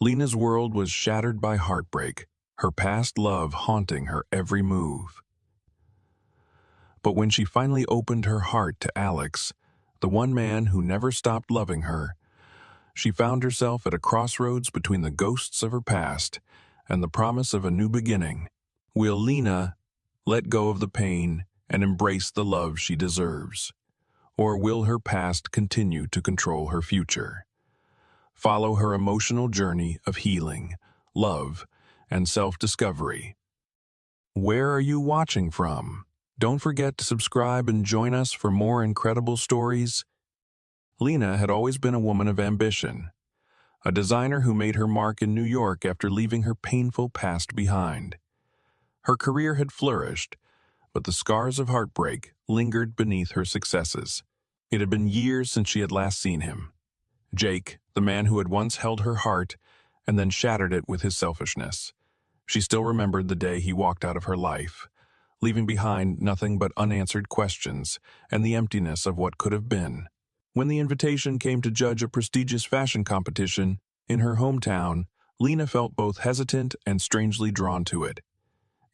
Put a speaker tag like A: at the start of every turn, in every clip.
A: Lena's world was shattered by heartbreak, her past love haunting her every move. But when she finally opened her heart to Alex, the one man who never stopped loving her, she found herself at a crossroads between the ghosts of her past and the promise of a new beginning. Will Lena let go of the pain and embrace the love she deserves? Or will her past continue to control her future? Follow her emotional journey of healing, love, and self-discovery. Where are you watching from? Don't forget to subscribe and join us for more incredible stories. Lena had always been a woman of ambition, a designer who made her mark in New York after leaving her painful past behind. Her career had flourished, but the scars of heartbreak lingered beneath her successes. It had been years since she had last seen him. Jake, the man who had once held her heart and then shattered it with his selfishness. She still remembered the day he walked out of her life, leaving behind nothing but unanswered questions and the emptiness of what could have been. When the invitation came to judge a prestigious fashion competition in her hometown, Lena felt both hesitant and strangely drawn to it.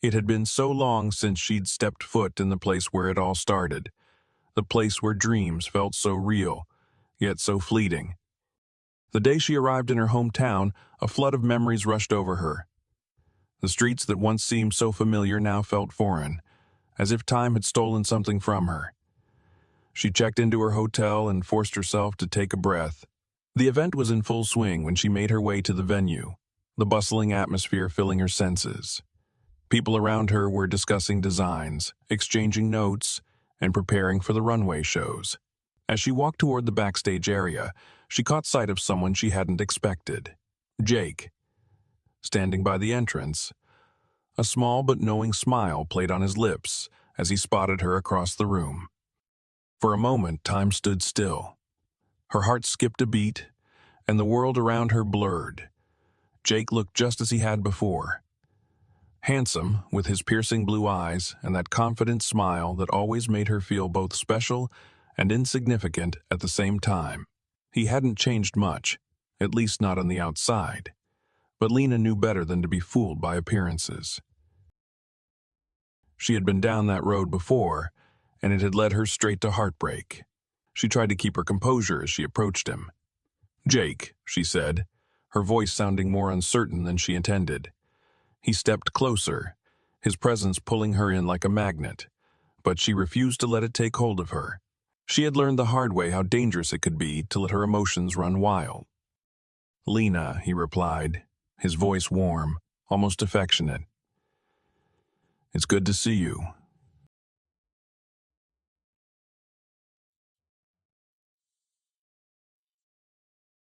A: It had been so long since she'd stepped foot in the place where it all started, the place where dreams felt so real, yet so fleeting. The day she arrived in her hometown, a flood of memories rushed over her. The streets that once seemed so familiar now felt foreign, as if time had stolen something from her. She checked into her hotel and forced herself to take a breath. The event was in full swing when she made her way to the venue, the bustling atmosphere filling her senses. People around her were discussing designs, exchanging notes, and preparing for the runway shows. As she walked toward the backstage area, she caught sight of someone she hadn't expected. Jake. Standing by the entrance, a small but knowing smile played on his lips as he spotted her across the room. For a moment, time stood still. Her heart skipped a beat, and the world around her blurred. Jake looked just as he had before. Handsome, with his piercing blue eyes and that confident smile that always made her feel both special and insignificant at the same time. He hadn't changed much, at least not on the outside. But Lena knew better than to be fooled by appearances. She had been down that road before, and it had led her straight to heartbreak. She tried to keep her composure as she approached him. "Jake," she said, her voice sounding more uncertain than she intended. He stepped closer, his presence pulling her in like a magnet, but she refused to let it take hold of her. She had learned the hard way how dangerous it could be to let her emotions run wild. "Lena," he replied, his voice warm, almost affectionate. "It's good to see you."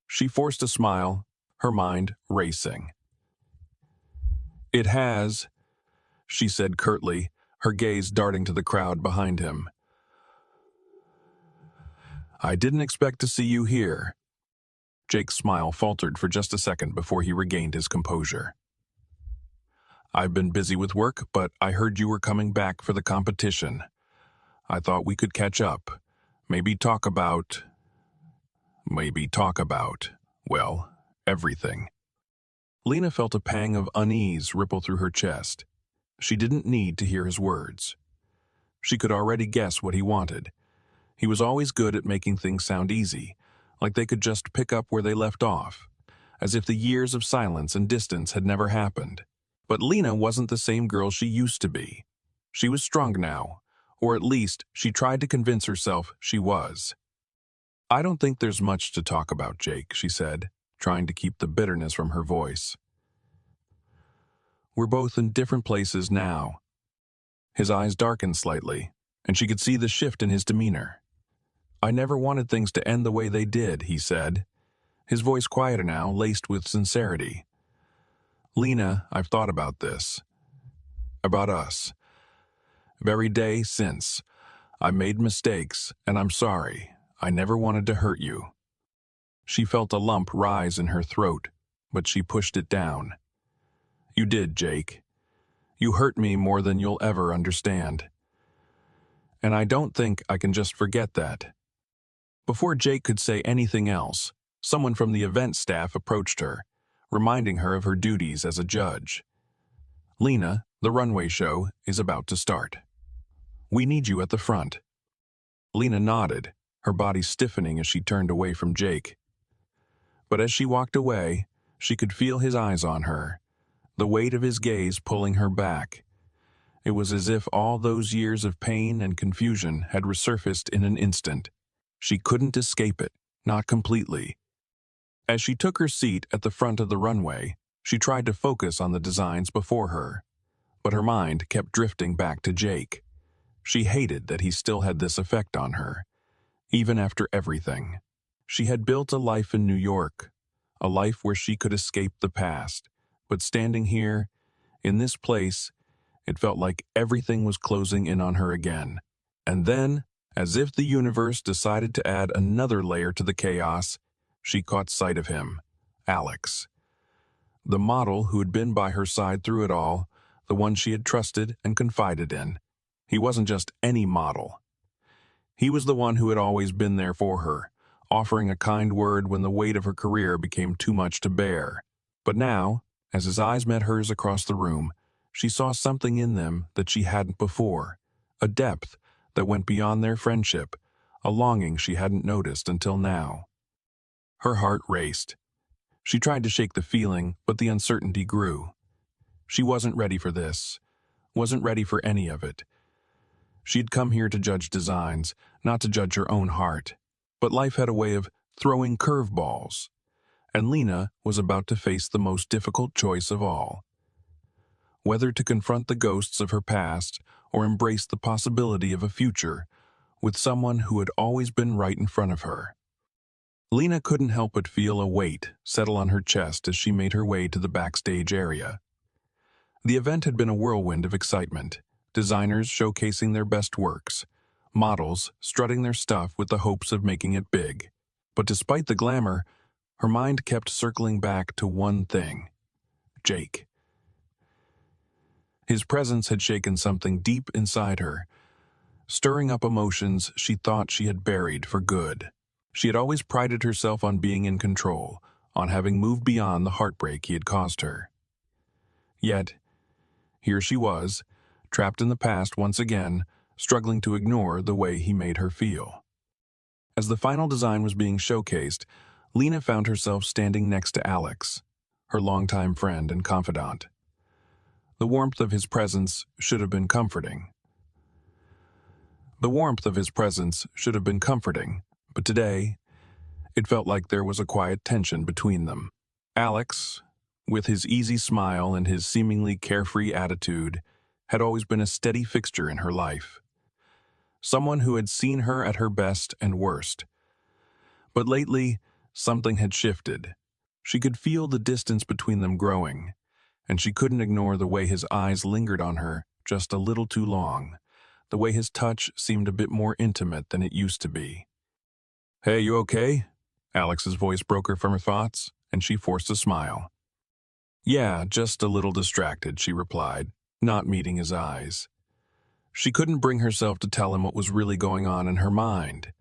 A: She forced a smile, her mind racing. "It has," she said curtly, her gaze darting to the crowd behind him. "I didn't expect to see you here." Jake's smile faltered for just a second before he regained his composure. "I've been busy with work, but I heard you were coming back for the competition. I thought we could catch up, maybe talk about, well, everything." Lena felt a pang of unease ripple through her chest. She didn't need to hear his words. She could already guess what he wanted. He was always good at making things sound easy, like they could just pick up where they left off, as if the years of silence and distance had never happened. But Lena wasn't the same girl she used to be. She was strong now, or at least she tried to convince herself she was. "I don't think there's much to talk about, Jake," she said, trying to keep the bitterness from her voice. "We're both in different places now." His eyes darkened slightly, and she could see the shift in his demeanor. "I never wanted things to end the way they did," he said, his voice quieter now, laced with sincerity. "Lena, I've thought about this. About us. Every day since. I made mistakes, and I'm sorry. I never wanted to hurt you." She felt a lump rise in her throat, but she pushed it down. "You did, Jake. You hurt me more than you'll ever understand. And I don't think I can just forget that." Before Jake could say anything else, someone from the event staff approached her, reminding her of her duties as a judge. "Lena, the runway show is about to start. We need you at the front." Lena nodded, her body stiffening as she turned away from Jake. But as she walked away, she could feel his eyes on her, the weight of his gaze pulling her back. It was as if all those years of pain and confusion had resurfaced in an instant. She couldn't escape it, not completely. As she took her seat at the front of the runway, she tried to focus on the designs before her, but her mind kept drifting back to Jake. She hated that he still had this effect on her, even after everything. She had built a life in New York, a life where she could escape the past, but standing here, in this place, it felt like everything was closing in on her again. And then, as if the universe decided to add another layer to the chaos, she caught sight of him, Alex. The model who had been by her side through it all, the one she had trusted and confided in. He wasn't just any model. He was the one who had always been there for her, offering a kind word when the weight of her career became too much to bear. But now, as his eyes met hers across the room, she saw something in them that she hadn't before, a depth that went beyond their friendship, a longing she hadn't noticed until now. Her heart raced. She tried to shake the feeling, but the uncertainty grew. She wasn't ready for this, wasn't ready for any of it. She'd come here to judge designs, not to judge her own heart. But life had a way of throwing curveballs, and Lena was about to face the most difficult choice of all. Whether to confront the ghosts of her past or embrace the possibility of a future with someone who had always been right in front of her. Lena couldn't help but feel a weight settle on her chest as she made her way to the backstage area. The event had been a whirlwind of excitement, designers showcasing their best works, models strutting their stuff with the hopes of making it big. But despite the glamour, her mind kept circling back to one thing: Jake. His presence had shaken something deep inside her, stirring up emotions she thought she had buried for good. She had always prided herself on being in control, on having moved beyond the heartbreak he had caused her. Yet, here she was, trapped in the past once again, struggling to ignore the way he made her feel. As the final design was being showcased, Lena found herself standing next to Alex, her longtime friend and confidant. The warmth of his presence should have been comforting. But today, it felt like there was a quiet tension between them. Alex, with his easy smile and his seemingly carefree attitude, had always been a steady fixture in her life. Someone who had seen her at her best and worst. But lately, something had shifted. She could feel the distance between them growing, and she couldn't ignore the way his eyes lingered on her just a little too long, the way his touch seemed a bit more intimate than it used to be. "Hey, you okay?" Alex's voice broke her from her thoughts, and she forced a smile. "Yeah, just a little distracted," she replied, not meeting his eyes. She couldn't bring herself to tell him what was really going on in her mind,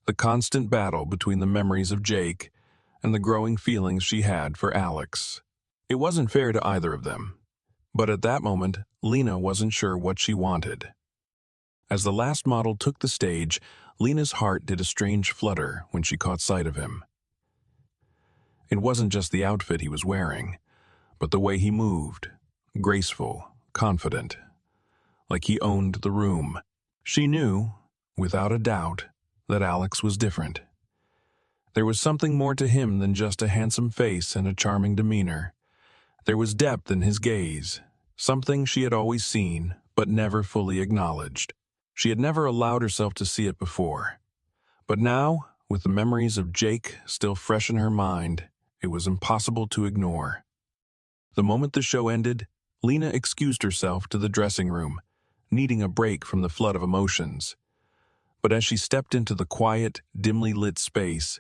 A: the constant battle between the memories of Jake and the growing feelings she had for Alex. It wasn't fair to either of them, but at that moment, Lena wasn't sure what she wanted. As the last model took the stage, Lena's heart did a strange flutter when she caught sight of him. It wasn't just the outfit he was wearing, but the way he moved, graceful, confident, like he owned the room. She knew, without a doubt, that Alex was different. There was something more to him than just a handsome face and a charming demeanor. There was depth in his gaze, something she had always seen but never fully acknowledged. She had never allowed herself to see it before. But now, with the memories of Jake still fresh in her mind, it was impossible to ignore. The moment the show ended, Lena excused herself to the dressing room, needing a break from the flood of emotions. But as she stepped into the quiet, dimly lit space,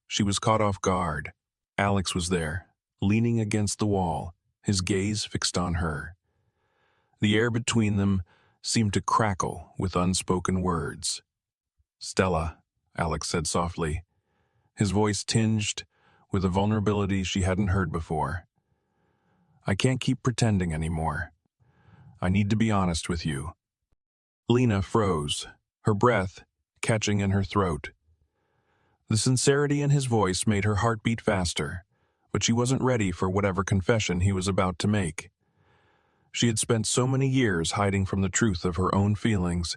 A: she was caught off guard. Alex was there, leaning against the wall, his gaze fixed on her. The air between them seemed to crackle with unspoken words. "Stella," Alex said softly, his voice tinged with a vulnerability she hadn't heard before. "I can't keep pretending anymore. I need to be honest with you." Lena froze, her breath catching in her throat. The sincerity in his voice made her heart beat faster, but she wasn't ready for whatever confession he was about to make. She had spent so many years hiding from the truth of her own feelings,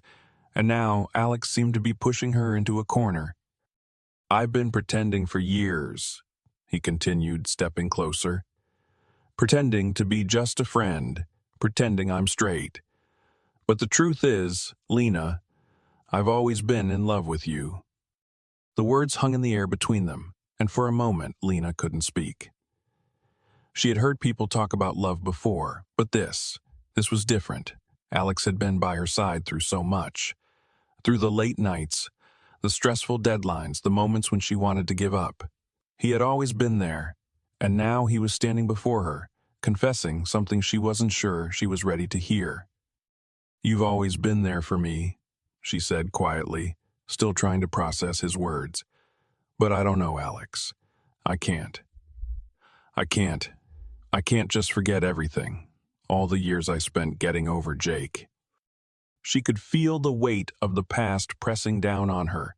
A: and now Alex seemed to be pushing her into a corner. "I've been pretending for years," he continued, stepping closer. "Pretending to be just a friend, pretending I'm straight. But the truth is, Lena, I've always been in love with you." The words hung in the air between them, and for a moment Lena couldn't speak. She had heard people talk about love before, but this was different. Alex had been by her side through so much. Through the late nights, the stressful deadlines, the moments when she wanted to give up. He had always been there, and now he was standing before her, confessing something she wasn't sure she was ready to hear. "You've always been there for me," she said quietly, still trying to process his words. "But I don't know, Alex. I can't. I can't. I can't just forget everything. All the years I spent getting over Jake." She could feel the weight of the past pressing down on her.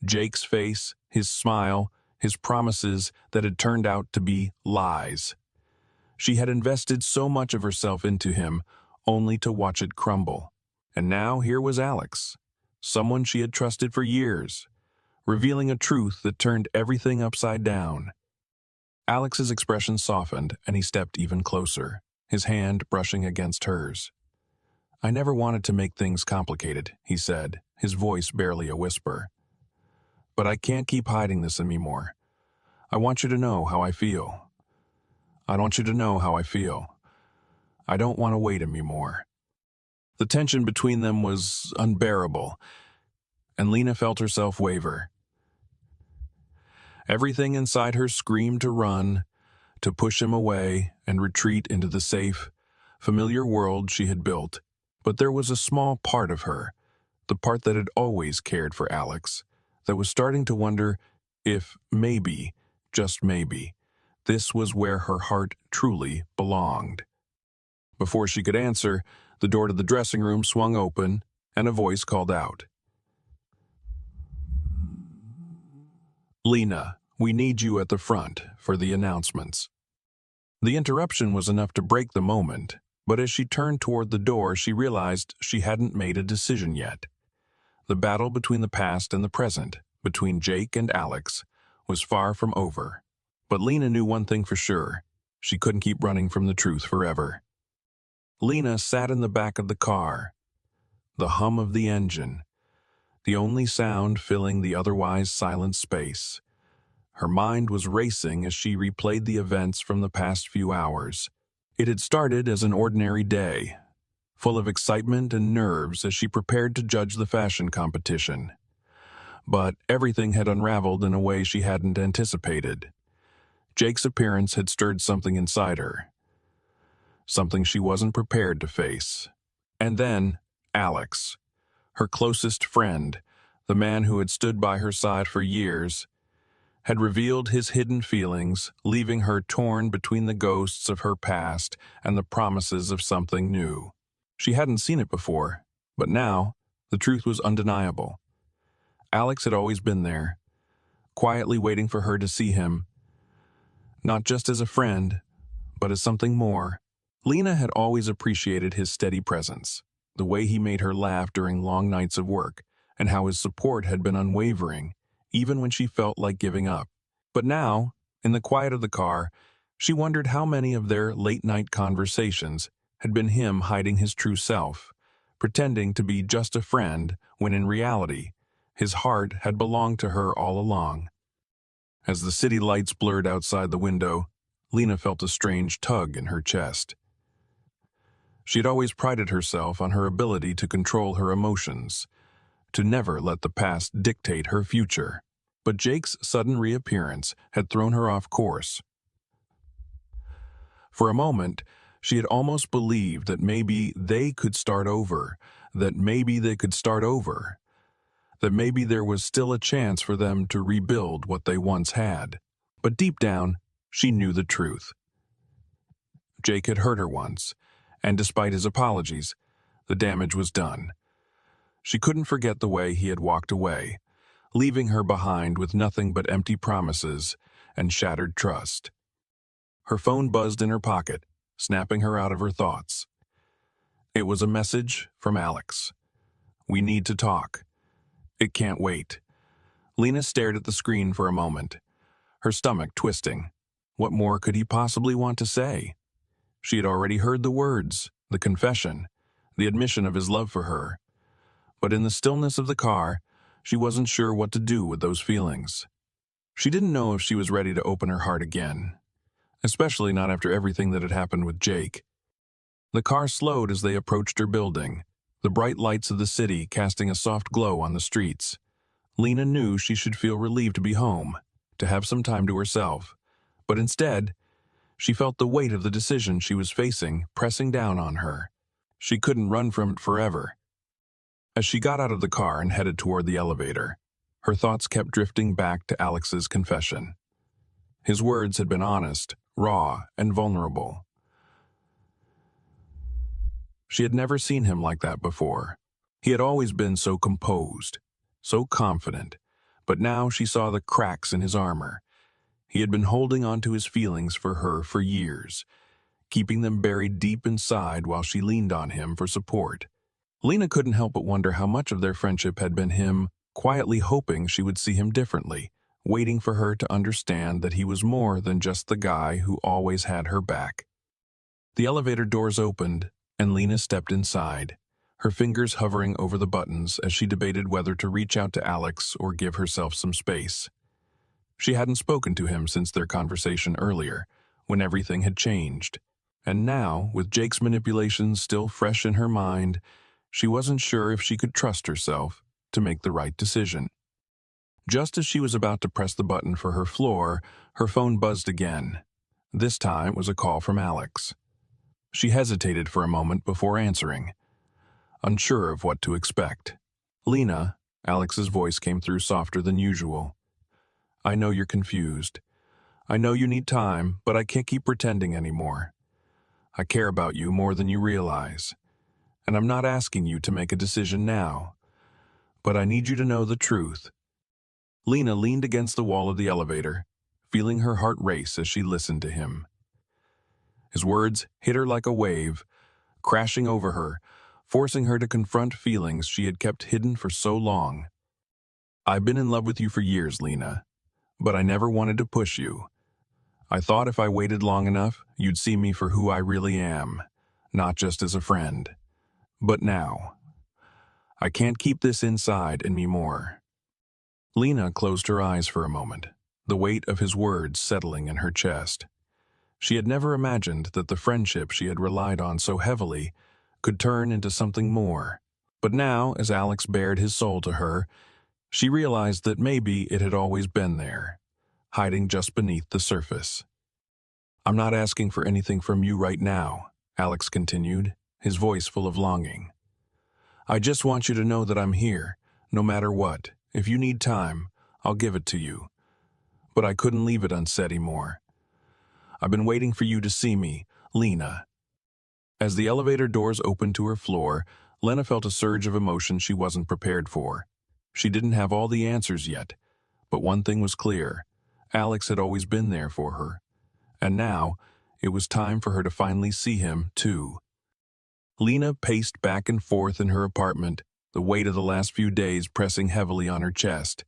A: Jake's face, his smile, his promises that had turned out to be lies. She had invested so much of herself into him, only to watch it crumble. And now here was Alex, someone she had trusted for years, revealing a truth that turned everything upside down. Alex's expression softened, and he stepped even closer, his hand brushing against hers. "I never wanted to make things complicated," he said, his voice barely a whisper. "But I can't keep hiding this anymore. I want you to know how I feel. I want you to know how I feel. I don't want to wait anymore." The tension between them was unbearable, and Lena felt herself waver. Everything inside her screamed to run, to push him away and retreat into the safe, familiar world she had built. But there was a small part of her, the part that had always cared for Alex, that was starting to wonder if maybe, just maybe, this was where her heart truly belonged. Before she could answer, the door to the dressing room swung open, and a voice called out, "Lena, we need you at the front for the announcements." The interruption was enough to break the moment, but as she turned toward the door, she realized she hadn't made a decision yet. The battle between the past and the present, between Jake and Alex, was far from over. But Lena knew one thing for sure: she couldn't keep running from the truth forever. Lena sat in the back of the car, the hum of the engine, the only sound filling the otherwise silent space. Her mind was racing as she replayed the events from the past few hours. It had started as an ordinary day, full of excitement and nerves as she prepared to judge the fashion competition. But everything had unraveled in a way she hadn't anticipated. Jake's appearance had stirred something inside her, something she wasn't prepared to face. And then, Alex, her closest friend, the man who had stood by her side for years, had revealed his hidden feelings, leaving her torn between the ghosts of her past and the promises of something new. She hadn't seen it before, but now the truth was undeniable. Alex had always been there, quietly waiting for her to see him, not just as a friend, but as something more. Lena had always appreciated his steady presence, the way he made her laugh during long nights of work, and how his support had been unwavering, even when she felt like giving up. But now, in the quiet of the car, she wondered how many of their late-night conversations had been him hiding his true self, pretending to be just a friend when in reality, his heart had belonged to her all along. As the city lights blurred outside the window, Lena felt a strange tug in her chest. She had always prided herself on her ability to control her emotions, to never let the past dictate her future. But Jake's sudden reappearance had thrown her off course. For a moment, she had almost believed that maybe they could start over, that maybe there was still a chance for them to rebuild what they once had. But deep down, she knew the truth. Jake had hurt her once, and despite his apologies, the damage was done. She couldn't forget the way he had walked away, leaving her behind with nothing but empty promises and shattered trust. Her phone buzzed in her pocket, snapping her out of her thoughts. It was a message from Alex. "We need to talk. It can't wait." Lena stared at the screen for a moment, her stomach twisting. What more could he possibly want to say? She had already heard the words, the confession, the admission of his love for her. But in the stillness of the car, she wasn't sure what to do with those feelings. She didn't know if she was ready to open her heart again, especially not after everything that had happened with Jake. The car slowed as they approached her building, the bright lights of the city casting a soft glow on the streets. Lena knew she should feel relieved to be home, to have some time to herself, but instead, she felt the weight of the decision she was facing pressing down on her. She couldn't run from it forever. As she got out of the car and headed toward the elevator, her thoughts kept drifting back to Alex's confession. His words had been honest, raw, and vulnerable. She had never seen him like that before. He had always been so composed, so confident, but now she saw the cracks in his armor. He had been holding on to his feelings for her for years, keeping them buried deep inside while she leaned on him for support. Lena couldn't help but wonder how much of their friendship had been him quietly hoping she would see him differently, waiting for her to understand that he was more than just the guy who always had her back. The elevator doors opened, and Lena stepped inside, her fingers hovering over the buttons as she debated whether to reach out to Alex or give herself some space. She hadn't spoken to him since their conversation earlier, when everything had changed. And now, with Jake's manipulations still fresh in her mind, she wasn't sure if she could trust herself to make the right decision. Just as she was about to press the button for her floor, her phone buzzed again. This time it was a call from Alex. She hesitated for a moment before answering, unsure of what to expect. "Lena," Alex's voice came through softer than usual. "I know you're confused. I know you need time, but I can't keep pretending anymore. I care about you more than you realize. And I'm not asking you to make a decision now, but I need you to know the truth." Lena leaned against the wall of the elevator, feeling her heart race as she listened to him. His words hit her like a wave, crashing over her, forcing her to confront feelings she had kept hidden for so long. "I've been in love with you for years, Lena, but I never wanted to push you. I thought if I waited long enough, you'd see me for who I really am, not just as a friend. But now, I can't keep this inside anymore." Lena closed her eyes for a moment, the weight of his words settling in her chest. She had never imagined that the friendship she had relied on so heavily could turn into something more. But now, as Alex bared his soul to her, she realized that maybe it had always been there, hiding just beneath the surface. "I'm not asking for anything from you right now," Alex continued, his voice full of longing. "I just want you to know that I'm here, no matter what. If you need time, I'll give it to you. But I couldn't leave it unsaid anymore. I've been waiting for you to see me, Lena." As the elevator doors opened to her floor, Lena felt a surge of emotion she wasn't prepared for. She didn't have all the answers yet, but one thing was clear. Alex had always been there for her. And now, it was time for her to finally see him, too. Lena paced back and forth in her apartment, the weight of the last few days pressing heavily on her chest.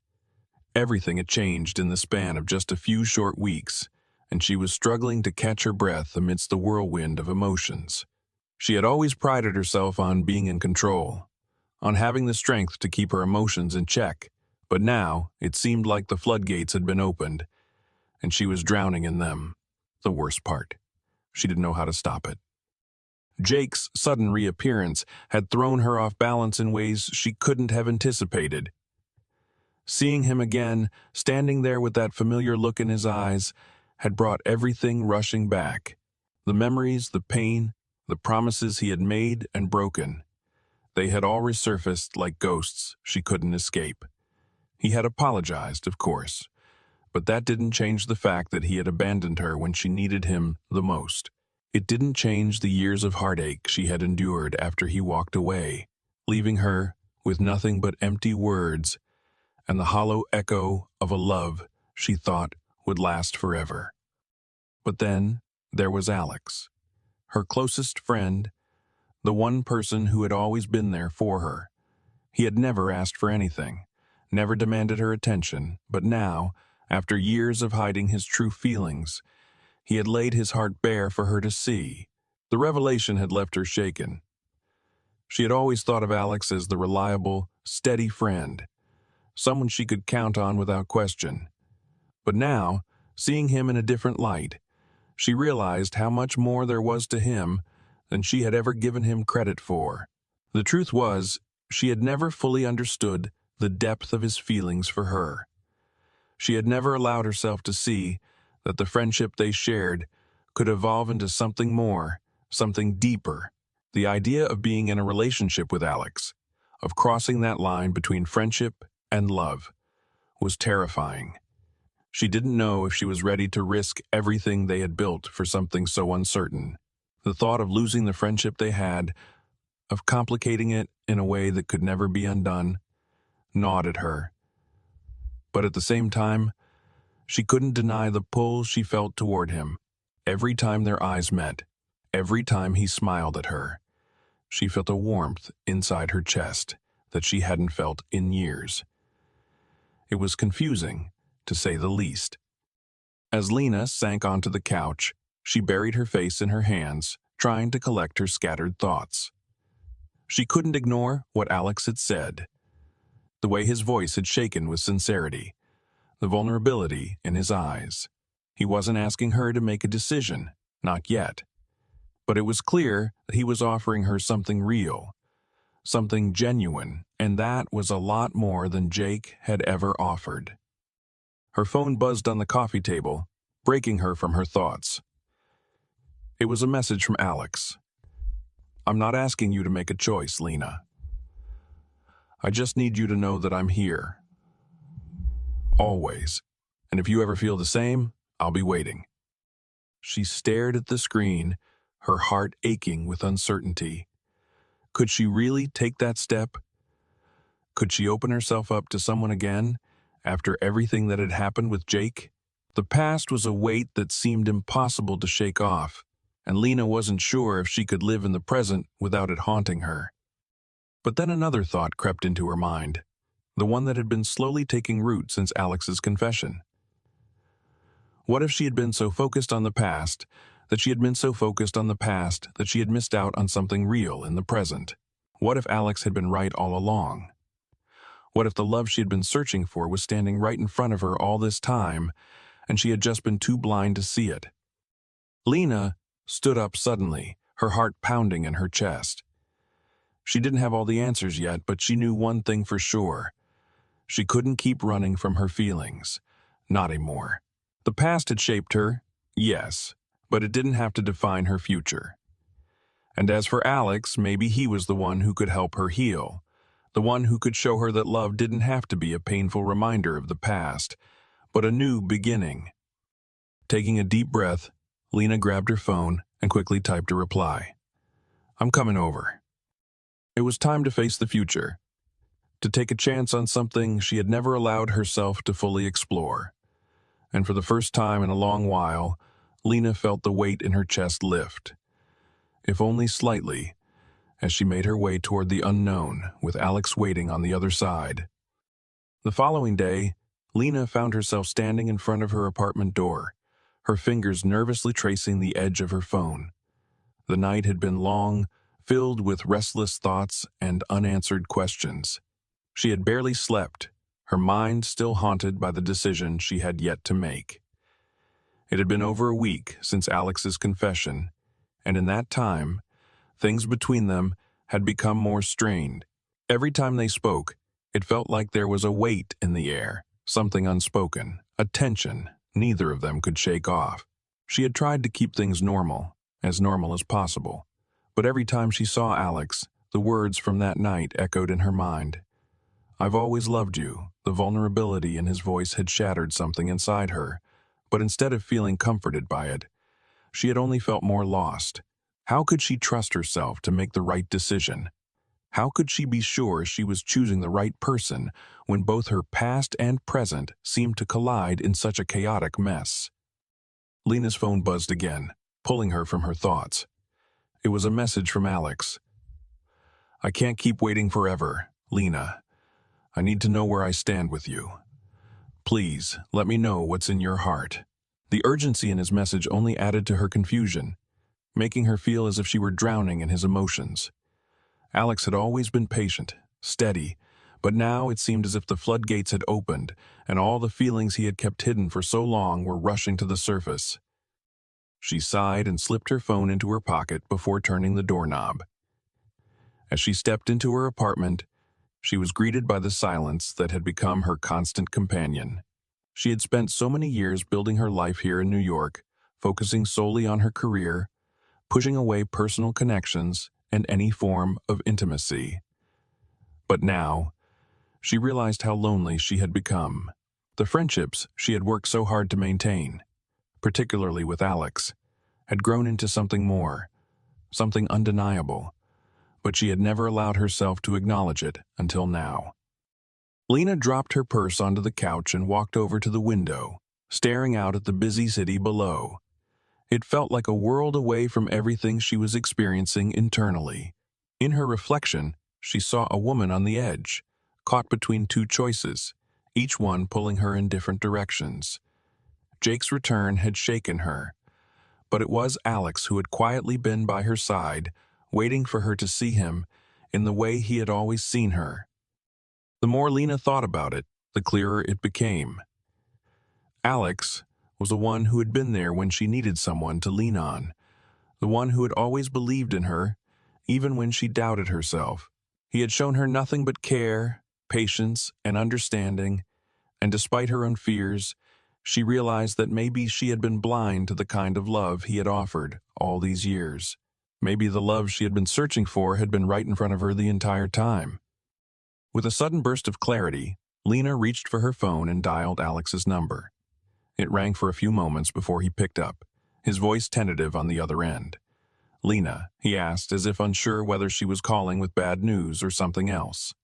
A: Everything had changed in the span of just a few short weeks, and she was struggling to catch her breath amidst the whirlwind of emotions. She had always prided herself on being in control, on having the strength to keep her emotions in check, but now it seemed like the floodgates had been opened, and she was drowning in them. The worst part, she didn't know how to stop it. Jake's sudden reappearance had thrown her off balance in ways she couldn't have anticipated. Seeing him again, standing there with that familiar look in his eyes, had brought everything rushing back. The memories, the pain, the promises he had made and broken. They had all resurfaced like ghosts she couldn't escape. He had apologized, of course, But that didn't change the fact that he had abandoned her when she needed him the most. It didn't change the years of heartache she had endured after he walked away, leaving her with nothing but empty words and the hollow echo of a love she thought would last forever. But then there was Alex, her closest friend, the one person who had always been there for her. He had never asked for anything, never demanded her attention, but now, after years of hiding his true feelings, he had laid his heart bare for her to see. The revelation had left her shaken. She had always thought of Alex as the reliable, steady friend, someone she could count on without question. But now, seeing him in a different light, she realized how much more there was to him than she had ever given him credit for. The truth was, she had never fully understood the depth of his feelings for her. She had never allowed herself to see that the friendship they shared could evolve into something more, something deeper. The idea of being in a relationship with Alex, of crossing that line between friendship and love, was terrifying. She didn't know if she was ready to risk everything they had built for something so uncertain. The thought of losing the friendship they had, of complicating it in a way that could never be undone, gnawed at her. But at the same time, she couldn't deny the pull she felt toward him. Every time their eyes met, every time he smiled at her, she felt a warmth inside her chest that she hadn't felt in years. It was confusing, to say the least. As Lena sank onto the couch, she buried her face in her hands, trying to collect her scattered thoughts. She couldn't ignore what Alex had said, the way his voice had shaken with sincerity, the vulnerability in his eyes. He wasn't asking her to make a decision, not yet. But it was clear that he was offering her something real, something genuine, and that was a lot more than Jake had ever offered. Her phone buzzed on the coffee table, breaking her from her thoughts. It was a message from Alex. "I'm not asking you to make a choice, Lena. I just need you to know that I'm here. Always. And if you ever feel the same, I'll be waiting." She stared at the screen, her heart aching with uncertainty. Could she really take that step? Could she open herself up to someone again, after everything that had happened with Jake? The past was a weight that seemed impossible to shake off, and Lena wasn't sure if she could live in the present without it haunting her. But then another thought crept into her mind, the one that had been slowly taking root since Alex's confession. What if she had been so focused on the past that she had missed out on something real in the present? What if Alex had been right all along? What if the love she had been searching for was standing right in front of her all this time, and she had just been too blind to see it? Lena stood up suddenly, her heart pounding in her chest. She didn't have all the answers yet, but she knew one thing for sure. She couldn't keep running from her feelings. Not anymore. The past had shaped her, yes, but it didn't have to define her future. And as for Alex, maybe he was the one who could help her heal, the one who could show her that love didn't have to be a painful reminder of the past, but a new beginning. Taking a deep breath, Lena grabbed her phone and quickly typed a reply. "I'm coming over." It was time to face the future, to take a chance on something she had never allowed herself to fully explore. And for the first time in a long while, Lena felt the weight in her chest lift, if only slightly, as she made her way toward the unknown, with Alex waiting on the other side. The following day, Lena found herself standing in front of her apartment door, her fingers nervously tracing the edge of her phone. The night had been long, filled with restless thoughts and unanswered questions. She had barely slept, her mind still haunted by the decision she had yet to make. It had been over a week since Alex's confession, and in that time, things between them had become more strained. Every time they spoke, it felt like there was a weight in the air, something unspoken, a tension neither of them could shake off. She had tried to keep things normal as possible, but every time she saw Alex, the words from that night echoed in her mind. I've always loved you." The vulnerability in his voice had shattered something inside her, but instead of feeling comforted by it, she had only felt more lost. How could she trust herself to make the right decision? How could she be sure she was choosing the right person when both her past and present seemed to collide in such a chaotic mess? Lena's phone buzzed again, pulling her from her thoughts. It was a message from Alex. "I can't keep waiting forever, Lena. I need to know where I stand with you. Please, let me know what's in your heart." The urgency in his message only added to her confusion, making her feel as if she were drowning in his emotions. Alex had always been patient, steady, but now it seemed as if the floodgates had opened and all the feelings he had kept hidden for so long were rushing to the surface. She sighed and slipped her phone into her pocket before turning the doorknob. As she stepped into her apartment, she was greeted by the silence that had become her constant companion. She had spent so many years building her life here in New York, focusing solely on her career, pushing away personal connections and any form of intimacy. But now, she realized how lonely she had become. The friendships she had worked so hard to maintain, particularly with Alex, had grown into something more, something undeniable, but she had never allowed herself to acknowledge it until now. Lena dropped her purse onto the couch and walked over to the window, staring out at the busy city below. It felt like a world away from everything she was experiencing internally. In her reflection, she saw a woman on the edge, caught between two choices, each one pulling her in different directions. Jake's return had shaken her, but it was Alex who had quietly been by her side, waiting for her to see him in the way he had always seen her. The more Lena thought about it, the clearer it became. Alex was the one who had been there when she needed someone to lean on, the one who had always believed in her, even when she doubted herself. He had shown her nothing but care, patience, and understanding, and despite her own fears, she realized that maybe she had been blind to the kind of love he had offered all these years. Maybe the love she had been searching for had been right in front of her the entire time. With a sudden burst of clarity, Lena reached for her phone and dialed Alex's number. It rang for a few moments before he picked up, his voice tentative on the other end. "Lena," he asked, as if unsure whether she was calling with bad news or something else.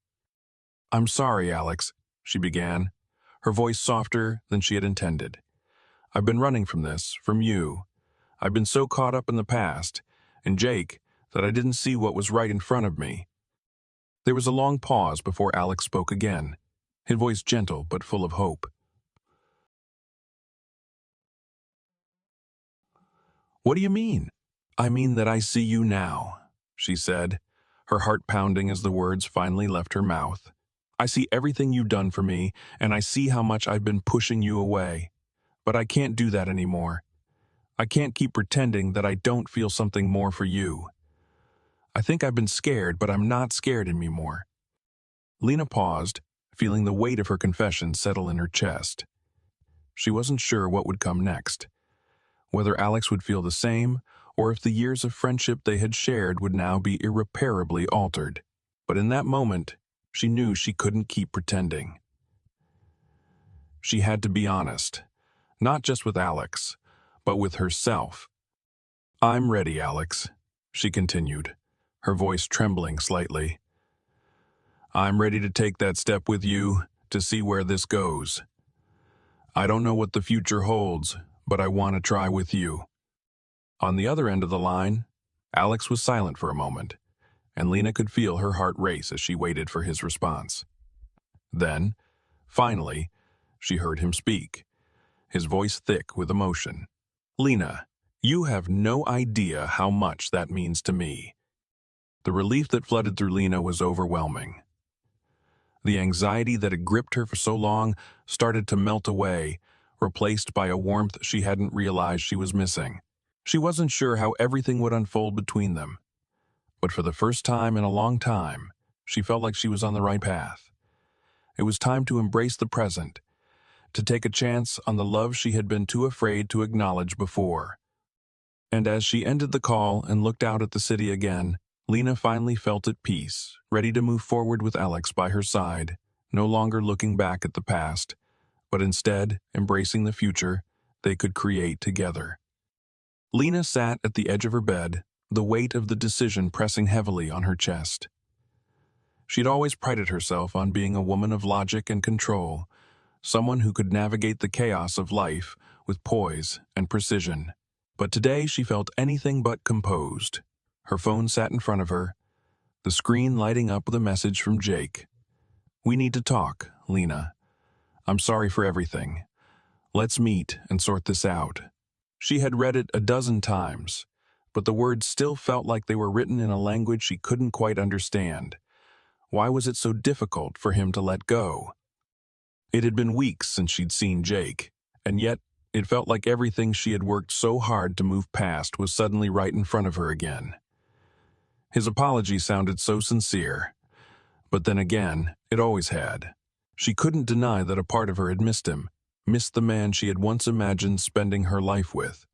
A: "I'm sorry, Alex," she began, her voice softer than she had intended. "I've been running from this, from you. I've been so caught up in the past, and Jake, that I didn't see what was right in front of me." There was a long pause before Alex spoke again, his voice gentle but full of hope. "What do you mean?" "I mean that I see you now," she said, her heart pounding as the words finally left her mouth. "I see everything you've done for me, and I see how much I've been pushing you away. But I can't do that anymore. I can't keep pretending that I don't feel something more for you. I think I've been scared, but I'm not scared anymore." Lena paused, feeling the weight of her confession settle in her chest. She wasn't sure what would come next, whether Alex would feel the same, or if the years of friendship they had shared would now be irreparably altered. But in that moment, she knew she couldn't keep pretending. She had to be honest, not just with Alex, but with herself. "I'm ready, Alex," she continued, her voice trembling slightly. "I'm ready to take that step with you, to see where this goes. I don't know what the future holds, but I want to try with you." On the other end of the line, Alex was silent for a moment, and Lena could feel her heart race as she waited for his response. Then, finally, she heard him speak, his voice thick with emotion. "Lena, you have no idea how much that means to me." The relief that flooded through Lena was overwhelming. The anxiety that had gripped her for so long started to melt away, replaced by a warmth she hadn't realized she was missing. She wasn't sure how everything would unfold between them, but for the first time in a long time, she felt like she was on the right path. It was time to embrace the present, to take a chance on the love she had been too afraid to acknowledge before. And as she ended the call and looked out at the city again, Lena finally felt at peace, ready to move forward with Alex by her side, no longer looking back at the past, but instead embracing the future they could create together. Lena sat at the edge of her bed, the weight of the decision pressing heavily on her chest. She'd always prided herself on being a woman of logic and control, someone who could navigate the chaos of life with poise and precision. But today she felt anything but composed. Her phone sat in front of her, the screen lighting up with a message from Jake. "We need to talk, Lena. I'm sorry for everything. Let's meet and sort this out." She had read it a dozen times, but the words still felt like they were written in a language she couldn't quite understand. Why was it so difficult for him to let go? It had been weeks since she'd seen Jake, and yet it felt like everything she had worked so hard to move past was suddenly right in front of her again. His apology sounded so sincere, but then again, it always had. She couldn't deny that a part of her had missed him, missed the man she had once imagined spending her life with.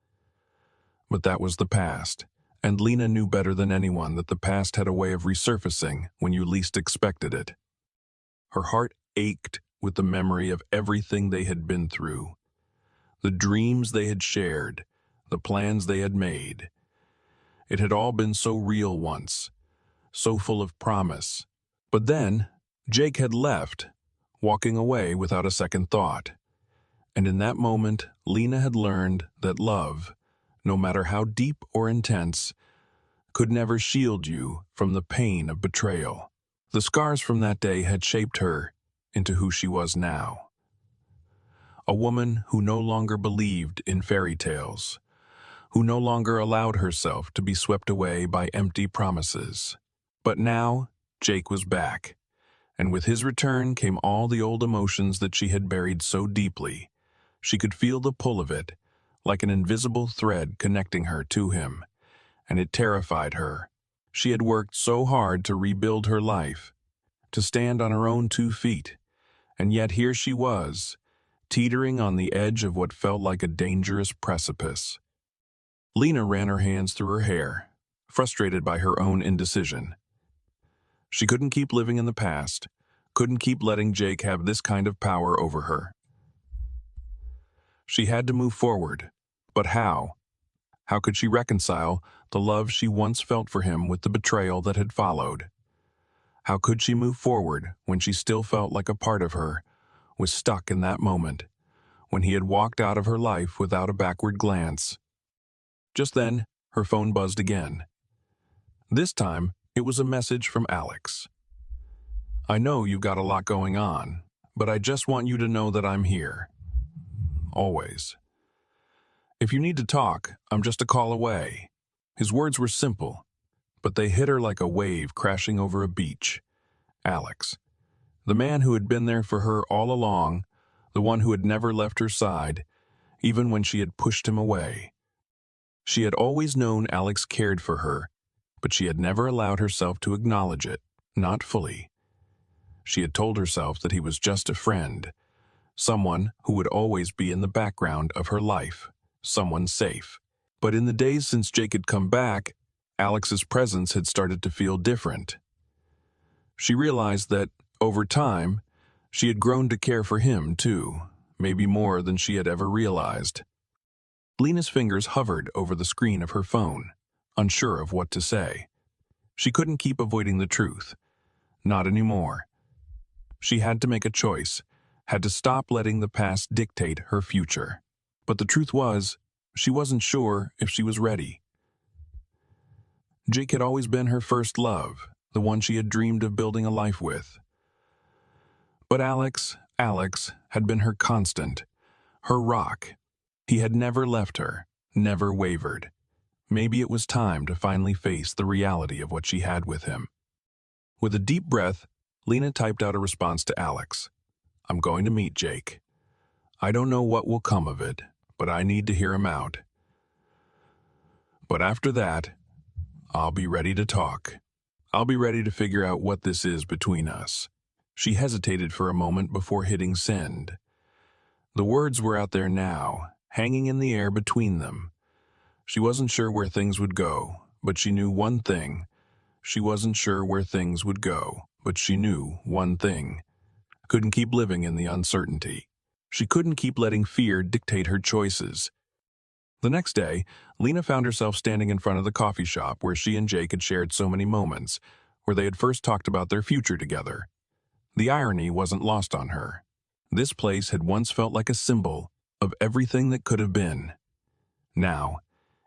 A: But that was the past, and Lena knew better than anyone that the past had a way of resurfacing when you least expected it. Her heart ached with the memory of everything they had been through, the dreams they had shared, the plans they had made. It had all been so real once, so full of promise. But then, Jake had left, walking away without a second thought. And in that moment, Lena had learned that love, no matter how deep or intense, could never shield you from the pain of betrayal. The scars from that day had shaped her into who she was now. A woman who no longer believed in fairy tales, who no longer allowed herself to be swept away by empty promises. But now, Jake was back, and with his return came all the old emotions that she had buried so deeply. She could feel the pull of it, like an invisible thread connecting her to him, and it terrified her. She had worked so hard to rebuild her life, to stand on her own 2 feet, and yet here she was, teetering on the edge of what felt like a dangerous precipice. Lena ran her hands through her hair, frustrated by her own indecision. She couldn't keep living in the past, couldn't keep letting Jake have this kind of power over her. She had to move forward, but how? How could she reconcile the love she once felt for him with the betrayal that had followed? How could she move forward when she still felt like a part of her was stuck in that moment, when he had walked out of her life without a backward glance? Just then, her phone buzzed again. This time, it was a message from Alex. "I know you've got a lot going on, but I just want you to know that I'm here. Always. If you need to talk, I'm just a call away." His words were simple, but they hit her like a wave crashing over a beach. Alex, the man who had been there for her all along, the one who had never left her side, even when she had pushed him away. She had always known Alex cared for her, but she had never allowed herself to acknowledge it, not fully. She had told herself that he was just a friend, someone who would always be in the background of her life, someone safe. But in the days since Jake had come back, Alex's presence had started to feel different. She realized that, over time, she had grown to care for him too, maybe more than she had ever realized. Lena's fingers hovered over the screen of her phone, unsure of what to say. She couldn't keep avoiding the truth. Not anymore. She had to make a choice, had to stop letting the past dictate her future. But the truth was, she wasn't sure if she was ready. Jake had always been her first love, the one she had dreamed of building a life with. But Alex had been her constant, her rock. He had never left her, never wavered. Maybe it was time to finally face the reality of what she had with him. With a deep breath, Lena typed out a response to Alex. "I'm going to meet Jake. I don't know what will come of it, but I need to hear him out. But after that, I'll be ready to talk. I'll be ready to figure out what this is between us." She hesitated for a moment before hitting send. The words were out there now, hanging in the air between them. She wasn't sure where things would go, but she knew one thing. She wasn't sure where things would go, but she knew one thing. couldn't keep living in the uncertainty. She couldn't keep letting fear dictate her choices. The next day, Lena found herself standing in front of the coffee shop where she and Jake had shared so many moments, where they had first talked about their future together. The irony wasn't lost on her. This place had once felt like a symbol of everything that could have been. Now,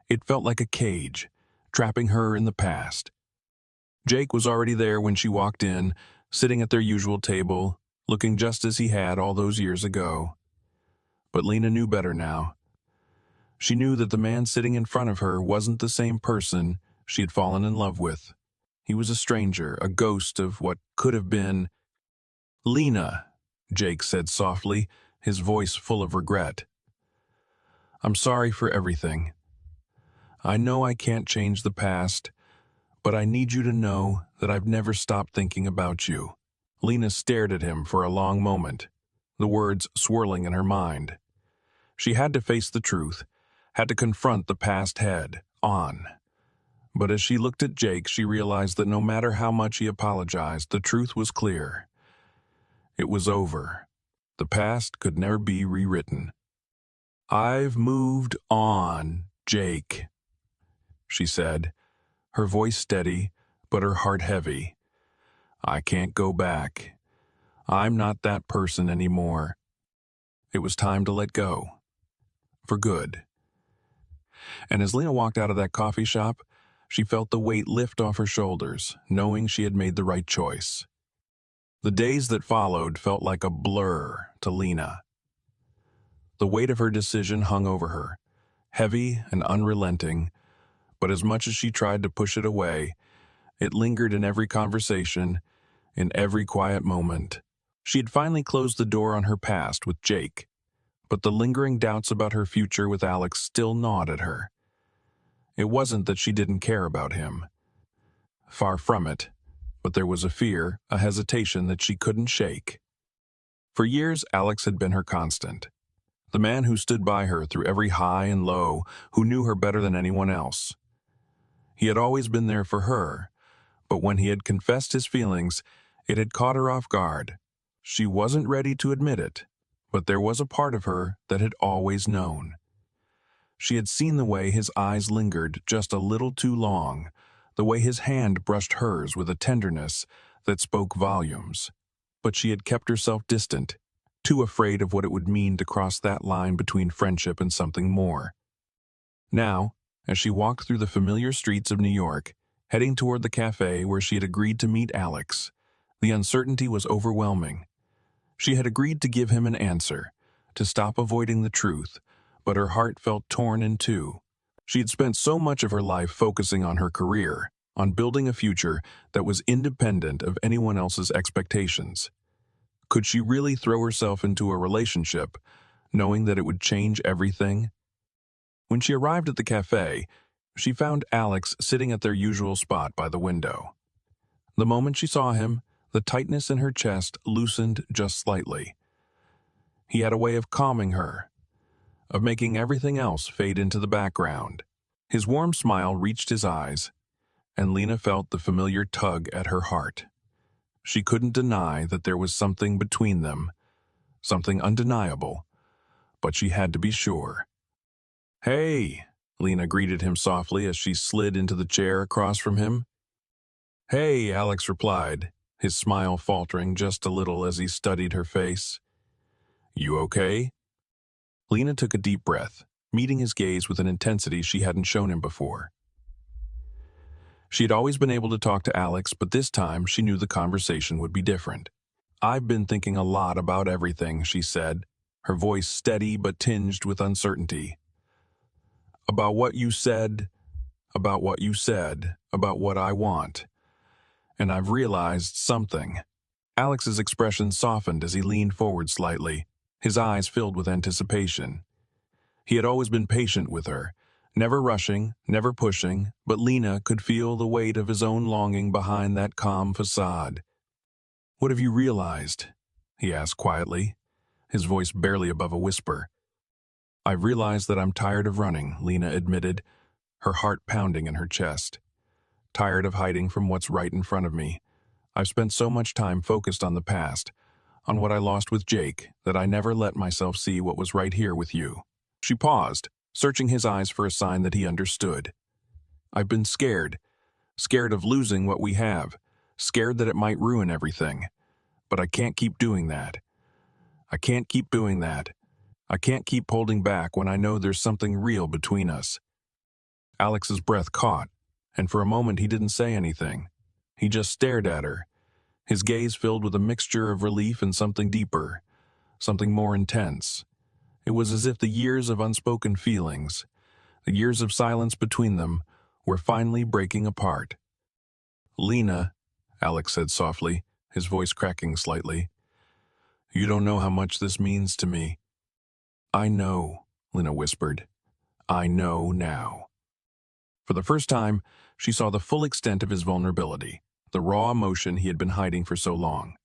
A: it felt like a cage, trapping her in the past. Jake was already there when she walked in, sitting at their usual table, looking just as he had all those years ago. But Lena knew better now. She knew that the man sitting in front of her wasn't the same person she had fallen in love with. He was a stranger, a ghost of what could have been. "Lena," Jake said softly, his voice full of regret. "I'm sorry for everything. I know I can't change the past, but I need you to know that I've never stopped thinking about you." Lena stared at him for a long moment, the words swirling in her mind. She had to face the truth, had to confront the past head-on. But as she looked at Jake, she realized that no matter how much he apologized, the truth was clear. It was over. The past could never be rewritten. "I've moved on, Jake," she said, her voice steady, but her heart heavy. "I can't go back. I'm not that person anymore." It was time to let go. For good. And as Lena walked out of that coffee shop, she felt the weight lift off her shoulders, knowing she had made the right choice. The days that followed felt like a blur to Lena. The weight of her decision hung over her, heavy and unrelenting, but as much as she tried to push it away, it lingered in every conversation, in every quiet moment. She had finally closed the door on her past with Jake, but the lingering doubts about her future with Alex still gnawed at her. It wasn't that she didn't care about him. Far from it, but there was a fear, a hesitation that she couldn't shake. For years, Alex had been her constant. The man who stood by her through every high and low, who knew her better than anyone else. He had always been there for her, but when he had confessed his feelings, it had caught her off guard. She wasn't ready to admit it, but there was a part of her that had always known. She had seen the way his eyes lingered just a little too long, the way his hand brushed hers with a tenderness that spoke volumes. But she had kept herself distant, too afraid of what it would mean to cross that line between friendship and something more. Now, as she walked through the familiar streets of New York, heading toward the cafe where she had agreed to meet Alex, the uncertainty was overwhelming. She had agreed to give him an answer, to stop avoiding the truth, but her heart felt torn in two. She had spent so much of her life focusing on her career, on building a future that was independent of anyone else's expectations. Could she really throw herself into a relationship, knowing that it would change everything? When she arrived at the cafe, she found Alex sitting at their usual spot by the window. The moment she saw him, the tightness in her chest loosened just slightly. He had a way of calming her, of making everything else fade into the background. His warm smile reached his eyes, and Lena felt the familiar tug at her heart. She couldn't deny that there was something between them, something undeniable, but she had to be sure. "Hey," Lena greeted him softly as she slid into the chair across from him. "Hey," Alex replied, his smile faltering just a little as he studied her face. "You okay?" Lena took a deep breath, meeting his gaze with an intensity she hadn't shown him before. She had always been able to talk to Alex, but this time she knew the conversation would be different. "I've been thinking a lot about everything," she said, her voice steady but tinged with uncertainty. "About what you said, about what you said, about what I want. And I've realized something." Alex's expression softened as he leaned forward slightly, his eyes filled with anticipation. He had always been patient with her, never rushing, never pushing, but Lena could feel the weight of his own longing behind that calm facade. "What have you realized?" he asked quietly, his voice barely above a whisper. "I've realized that I'm tired of running," Lena admitted, her heart pounding in her chest. "Tired of hiding from what's right in front of me. I've spent so much time focused on the past, on what I lost with Jake, that I never let myself see what was right here with you." She paused, searching his eyes for a sign that he understood. "I've been scared. Scared of losing what we have. Scared that it might ruin everything. But I can't keep doing that. I can't keep doing that. I can't keep holding back when I know there's something real between us." Alex's breath caught, and for a moment he didn't say anything. He just stared at her, his gaze filled with a mixture of relief and something deeper, something more intense. It was as if the years of unspoken feelings, the years of silence between them, were finally breaking apart. "Lena," Alex said softly, his voice cracking slightly, "you don't know how much this means to me." "I know," Lena whispered. "I know now." For the first time, she saw the full extent of his vulnerability, the raw emotion he had been hiding for so long.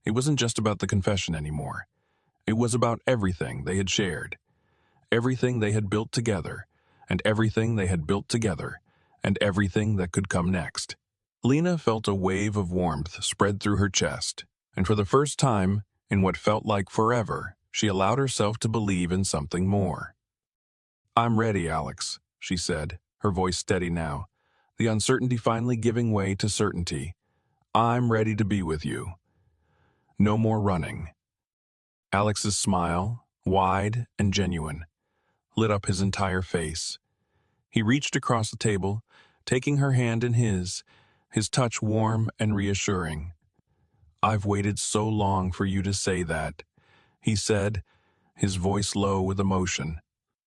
A: It wasn't just about the confession anymore. It was about everything they had shared, everything they had built together, and everything they had built together, and everything that could come next. Lena felt a wave of warmth spread through her chest, and for the first time, in what felt like forever, she allowed herself to believe in something more. "I'm ready, Alex," she said, her voice steady now, the uncertainty finally giving way to certainty. "I'm ready to be with you. No more running." Alex's smile, wide and genuine, lit up his entire face. He reached across the table, taking her hand in his touch warm and reassuring. "I've waited so long for you to say that," he said, his voice low with emotion,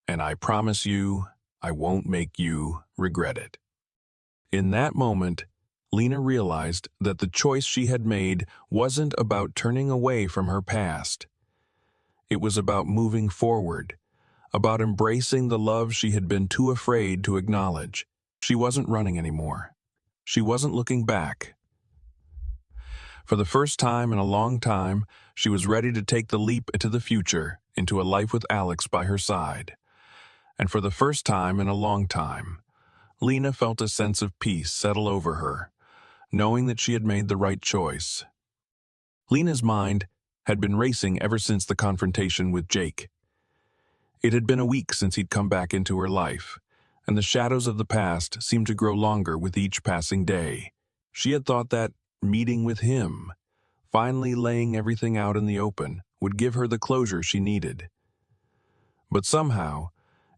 A: "and I promise you, I won't make you regret it." In that moment, Lena realized that the choice she had made wasn't about turning away from her past. It was about moving forward, about embracing the love she had been too afraid to acknowledge. She wasn't running anymore. She wasn't looking back. For the first time in a long time, she was ready to take the leap into the future, into a life with Alex by her side. And for the first time in a long time, Lena felt a sense of peace settle over her, knowing that she had made the right choice. Lena's mind had been racing ever since the confrontation with Jake. It had been a week since he'd come back into her life, and the shadows of the past seemed to grow longer with each passing day. She had thought that meeting with him, finally laying everything out in the open, would give her the closure she needed. But somehow,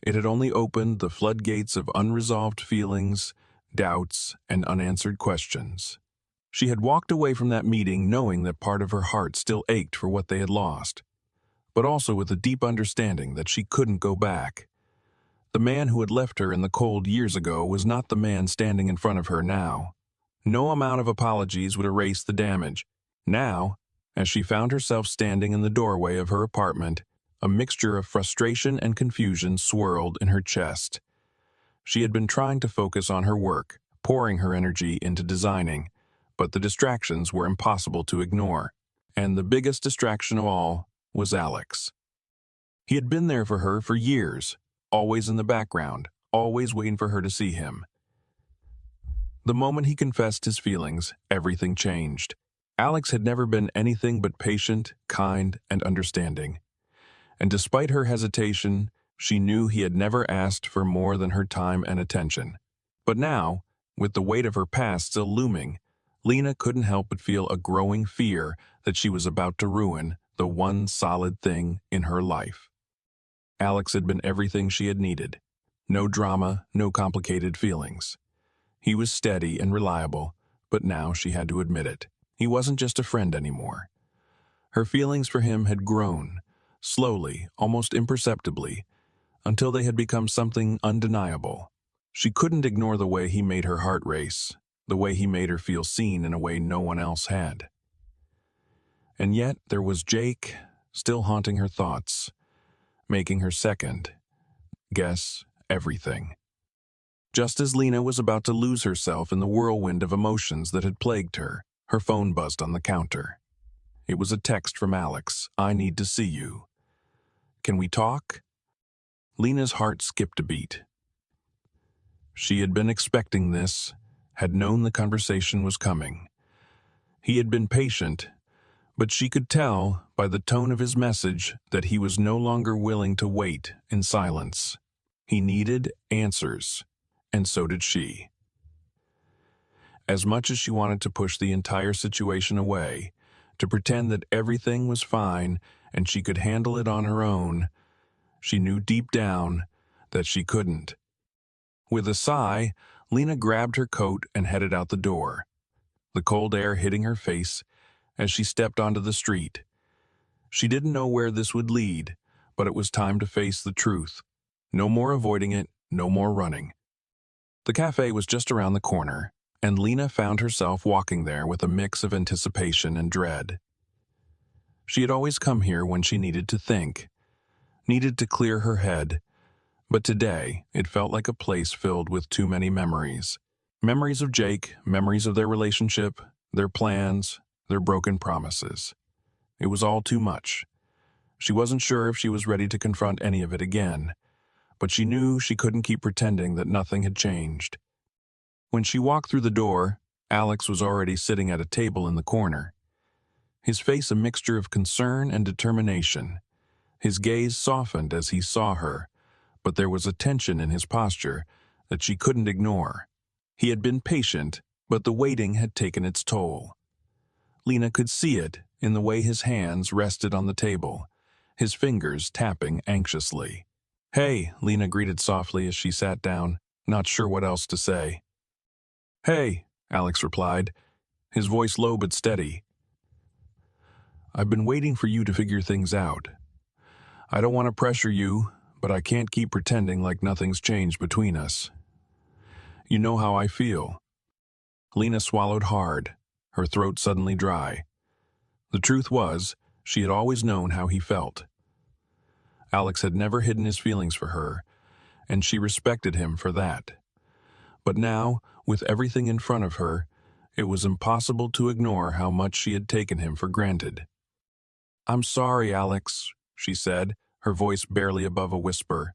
A: it had only opened the floodgates of unresolved feelings, doubts, and unanswered questions. She had walked away from that meeting knowing that part of her heart still ached for what they had lost, but also with a deep understanding that she couldn't go back. The man who had left her in the cold years ago was not the man standing in front of her now. No amount of apologies would erase the damage. Now, as she found herself standing in the doorway of her apartment, a mixture of frustration and confusion swirled in her chest. She had been trying to focus on her work, pouring her energy into designing, but the distractions were impossible to ignore. And the biggest distraction of all was Alex. He had been there for her for years, always in the background, always waiting for her to see him. The moment he confessed his feelings, everything changed. Alex had never been anything but patient, kind, and understanding. And despite her hesitation, she knew he had never asked for more than her time and attention. But now, with the weight of her past still looming, Lena couldn't help but feel a growing fear that she was about to ruin the one solid thing in her life. Alex had been everything she had needed. No drama, no complicated feelings. He was steady and reliable, but now she had to admit it. He wasn't just a friend anymore. Her feelings for him had grown, slowly, almost imperceptibly, until they had become something undeniable. She couldn't ignore the way he made her heart race, the way he made her feel seen in a way no one else had. And yet there was Jake, still haunting her thoughts, making her second guess everything. Just as Lena was about to lose herself in the whirlwind of emotions that had plagued her, her phone buzzed on the counter. It was a text from Alex. "I need to see you. Can we talk?" Lena's heart skipped a beat. She had been expecting this, had known the conversation was coming. He had been patient, But she could tell by the tone of his message that he was no longer willing to wait in silence. He needed answers, and so did she. As much as she wanted to push the entire situation away, to pretend that everything was fine and she could handle it on her own, she knew deep down that she couldn't. With a sigh, Lena grabbed her coat and headed out the door, the cold air hitting her face as she stepped onto the street. She didn't know where this would lead, but it was time to face the truth. No more avoiding it, no more running. The cafe was just around the corner, and Lena found herself walking there with a mix of anticipation and dread. She had always come here when she needed to think, needed to clear her head, but today it felt like a place filled with too many memories. Memories of Jake, memories of their relationship, their plans, their broken promises. It was all too much. She wasn't sure if she was ready to confront any of it again, but she knew she couldn't keep pretending that nothing had changed. When she walked through the door, Alex was already sitting at a table in the corner. His face a mixture of concern and determination. His gaze softened as he saw her, but there was a tension in his posture that she couldn't ignore. He had been patient, but the waiting had taken its toll. Lena could see it in the way his hands rested on the table, his fingers tapping anxiously. "Hey," Lena greeted softly as she sat down, not sure what else to say. "Hey," Alex replied, his voice low but steady. "I've been waiting for you to figure things out. I don't want to pressure you, but I can't keep pretending like nothing's changed between us. You know how I feel." Lena swallowed hard, her throat suddenly dry. The truth was, she had always known how he felt. Alex had never hidden his feelings for her, and she respected him for that. But now, with everything in front of her, it was impossible to ignore how much she had taken him for granted. "I'm sorry, Alex," she said, her voice barely above a whisper.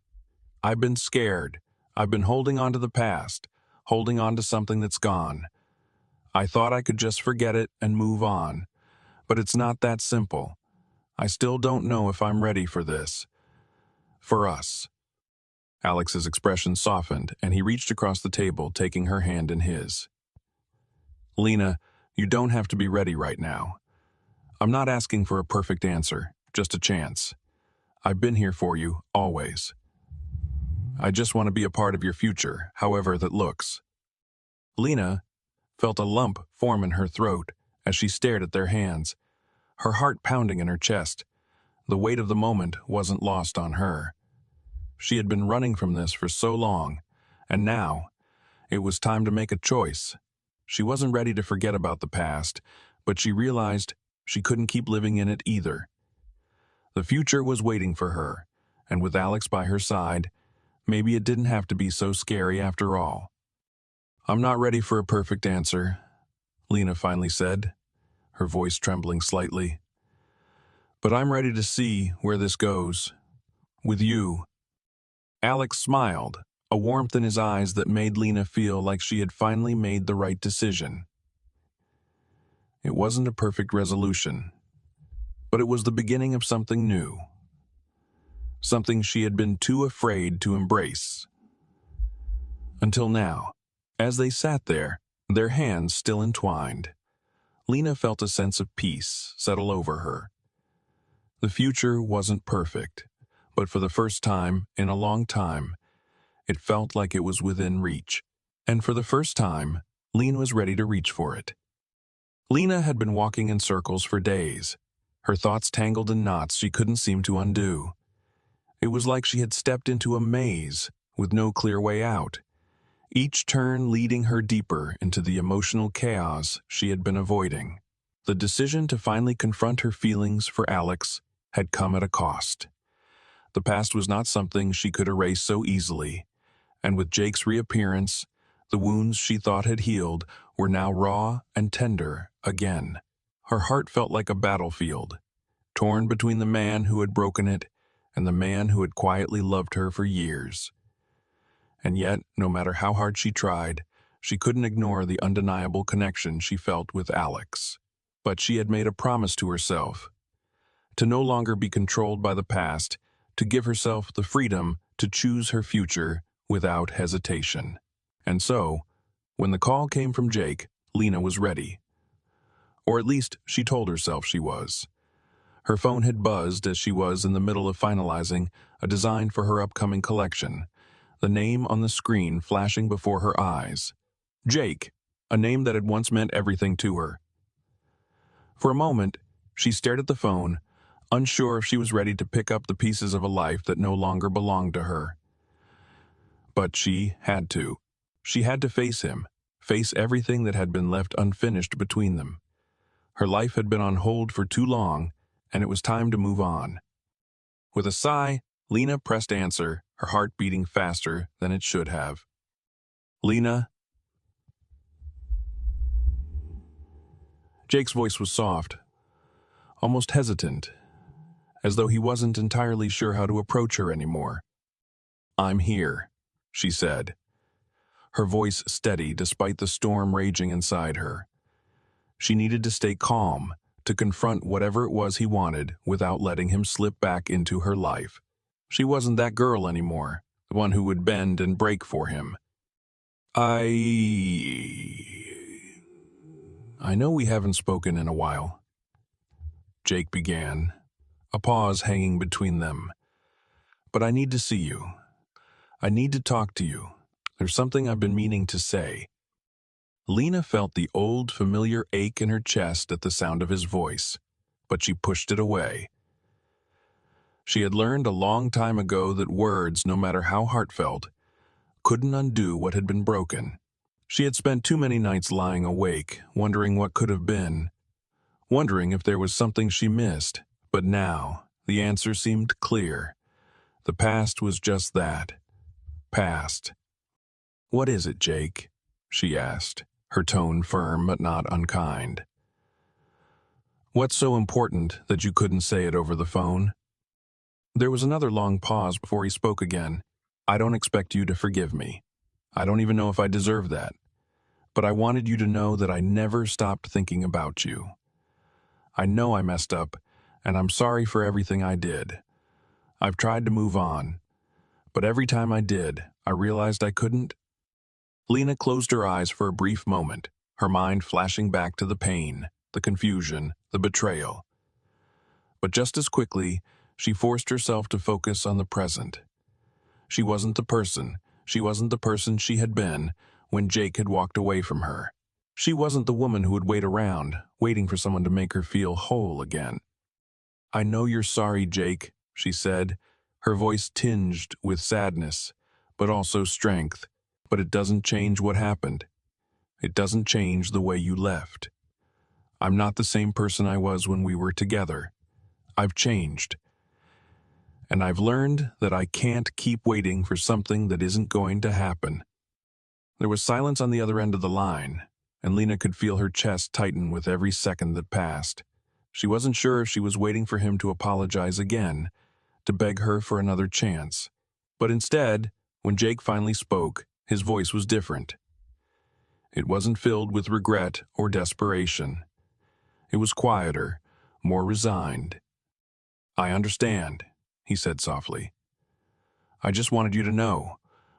A: "I've been scared. I've been holding on to the past, holding on to something that's gone. I thought I could just forget it and move on, but it's not that simple. I still don't know if I'm ready for this. For us." Alex's expression softened, and he reached across the table, taking her hand in his. "Lena, you don't have to be ready right now. I'm not asking for a perfect answer, just a chance. I've been here for you, always. I just want to be a part of your future, however that looks." Lena felt a lump form in her throat as she stared at their hands, her heart pounding in her chest. The weight of the moment wasn't lost on her. She had been running from this for so long, and now it was time to make a choice. She wasn't ready to forget about the past, but she realized she couldn't keep living in it either. The future was waiting for her, and with Alex by her side, maybe it didn't have to be so scary after all. "I'm not ready for a perfect answer," Lena finally said, her voice trembling slightly. "But I'm ready to see where this goes. With you." Alex smiled, a warmth in his eyes that made Lena feel like she had finally made the right decision. It wasn't a perfect resolution, but it was the beginning of something new. Something she had been too afraid to embrace. Until now, as they sat there, their hands still entwined, Lena felt a sense of peace settle over her. The future wasn't perfect, but for the first time in a long time, it felt like it was within reach. And for the first time, Lena was ready to reach for it. Lena had been walking in circles for days, her thoughts tangled in knots she couldn't seem to undo. It was like she had stepped into a maze with no clear way out, each turn leading her deeper into the emotional chaos she had been avoiding. The decision to finally confront her feelings for Alex had come at a cost. The past was not something she could erase so easily, and with Jake's reappearance, the wounds she thought had healed were now raw and tender again. Her heart felt like a battlefield, torn between the man who had broken it and the man who had quietly loved her for years. And yet, no matter how hard she tried, she couldn't ignore the undeniable connection she felt with Alex. But she had made a promise to herself, to no longer be controlled by the past, to give herself the freedom to choose her future without hesitation. And so, when the call came from Jake, Lena was ready. Or at least she told herself she was. Her phone had buzzed as she was in the middle of finalizing a design for her upcoming collection, the name on the screen flashing before her eyes. Jake, a name that had once meant everything to her. For a moment, she stared at the phone, unsure if she was ready to pick up the pieces of a life that no longer belonged to her. But she had to. She had to face him, face everything that had been left unfinished between them. Her life had been on hold for too long, and it was time to move on. With a sigh, Lena pressed answer, her heart beating faster than it should have. Lena? Jake's voice was soft, almost hesitant, as though he wasn't entirely sure how to approach her anymore. I'm here, she said, her voice steady despite the storm raging inside her. She needed to stay calm, to confront whatever it was he wanted without letting him slip back into her life. She wasn't that girl anymore, the one who would bend and break for him. I know we haven't spoken in a while, Jake began, a pause hanging between them. But I need to see you. I need to talk to you. There's something I've been meaning to say. Lena felt the old, familiar ache in her chest at the sound of his voice, but she pushed it away. She had learned a long time ago that words, no matter how heartfelt, couldn't undo what had been broken. She had spent too many nights lying awake, wondering what could have been, wondering if there was something she missed. But now, the answer seemed clear. The past was just that. Past. What is it, Jake? She asked, her tone firm but not unkind. What's so important that you couldn't say it over the phone? There was another long pause before he spoke again. I don't expect you to forgive me. I don't even know if I deserve that. But I wanted you to know that I never stopped thinking about you. I know I messed up, and I'm sorry for everything I did. I've tried to move on, but every time I did, I realized I couldn't. Lena closed her eyes for a brief moment, her mind flashing back to the pain, the confusion, the betrayal. But just as quickly, she forced herself to focus on the present. She wasn't the person she had been when Jake had walked away from her. She wasn't the woman who would wait around, waiting for someone to make her feel whole again. I know you're sorry, Jake, she said, her voice tinged with sadness, but also strength. But it doesn't change what happened. It doesn't change the way you left. I'm not the same person I was when we were together. I've changed. And I've learned that I can't keep waiting for something that isn't going to happen. There was silence on the other end of the line, and Lena could feel her chest tighten with every second that passed. She wasn't sure if she was waiting for him to apologize again, to beg her for another chance. But instead, when Jake finally spoke, his voice was different. It wasn't filled with regret or desperation. It was quieter, more resigned. I understand, he said softly. I just wanted you to know,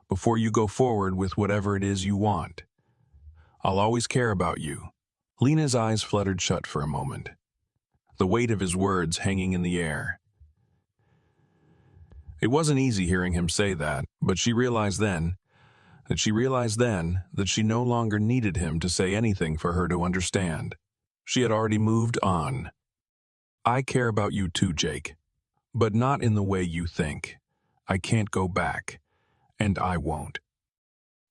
A: before you go forward with whatever it is you want. I'll always care about you. Lena's eyes fluttered shut for a moment, the weight of his words hanging in the air. It wasn't easy hearing him say that, but she realized then that she no longer needed him to say anything for her to understand. She had already moved on. I care about you too, Jake, but not in the way you think. I can't go back, and I won't.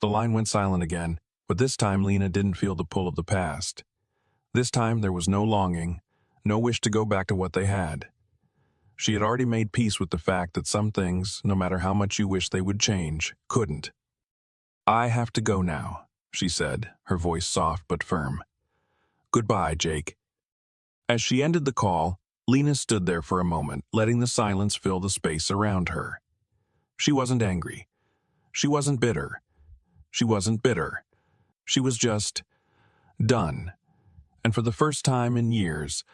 A: The line went silent again, but this time Lena didn't feel the pull of the past. This time there was no longing, no wish to go back to what they had. She had already made peace with the fact that some things, no matter how much you wish they would change, couldn't. I have to go now, she said, her voice soft but firm. Goodbye, Jake. As she ended the call, Lena stood there for a moment, letting the silence fill the space around her. She wasn't angry. She wasn't bitter. She wasn't bitter. She was just done. and for the first time in years,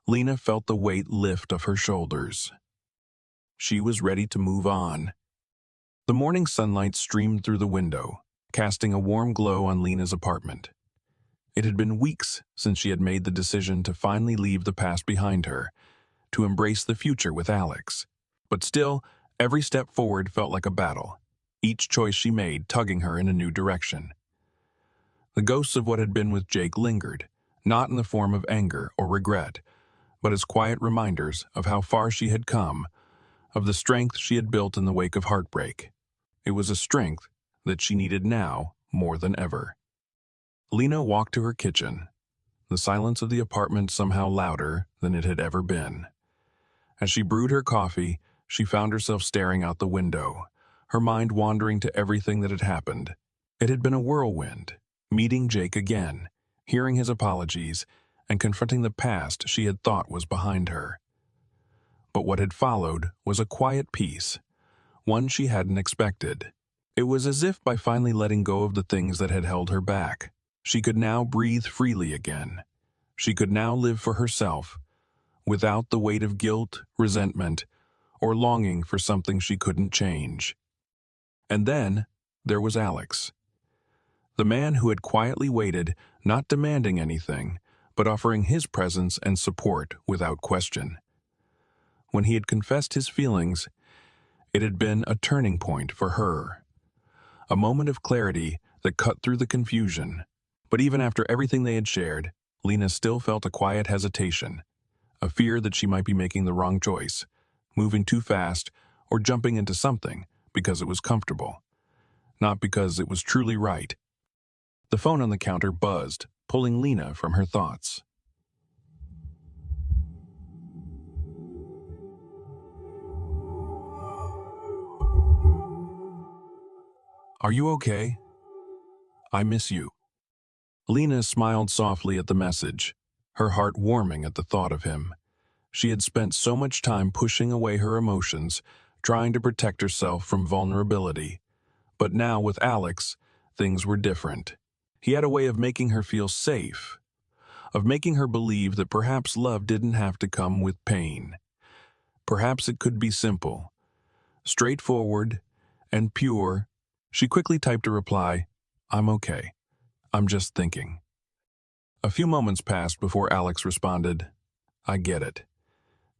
A: Lena felt the weight lift off her shoulders. She was ready to move on. The morning sunlight streamed through the window, casting a warm glow on Lena's apartment. It had been weeks since she had made the decision to finally leave the past behind her, to embrace the future with Alex. But still, every step forward felt like a battle, each choice she made tugging her in a new direction. The ghosts of what had been with Jake lingered, not in the form of anger or regret, but as quiet reminders of how far she had come, of the strength she had built in the wake of heartbreak. It was a strength that she needed now more than ever. Lena walked to her kitchen, the silence of the apartment somehow louder than it had ever been. As she brewed her coffee, she found herself staring out the window, her mind wandering to everything that had happened. It had been a whirlwind, meeting Jake again, hearing his apologies, and confronting the past she had thought was behind her. But what had followed was a quiet peace, one she hadn't expected. It was as if by finally letting go of the things that had held her back, she could now breathe freely again. She could now live for herself, without the weight of guilt, resentment, or longing for something she couldn't change. And then there was Alex, the man who had quietly waited, not demanding anything, but offering his presence and support without question. When he had confessed his feelings, it had been a turning point for her, a moment of clarity that cut through the confusion. But even after everything they had shared, Lena still felt a quiet hesitation, a fear that she might be making the wrong choice, moving too fast, or jumping into something because it was comfortable, not because it was truly right. The phone on the counter buzzed, pulling Lena from her thoughts. "Are you okay? I miss you." Lena smiled softly at the message, her heart warming at the thought of him. She had spent so much time pushing away her emotions, trying to protect herself from vulnerability. But now with Alex, things were different. He had a way of making her feel safe, of making her believe that perhaps love didn't have to come with pain. Perhaps it could be simple, straightforward, and pure. She quickly typed a reply, "I'm okay. I'm just thinking." A few moments passed before Alex responded, "I get it.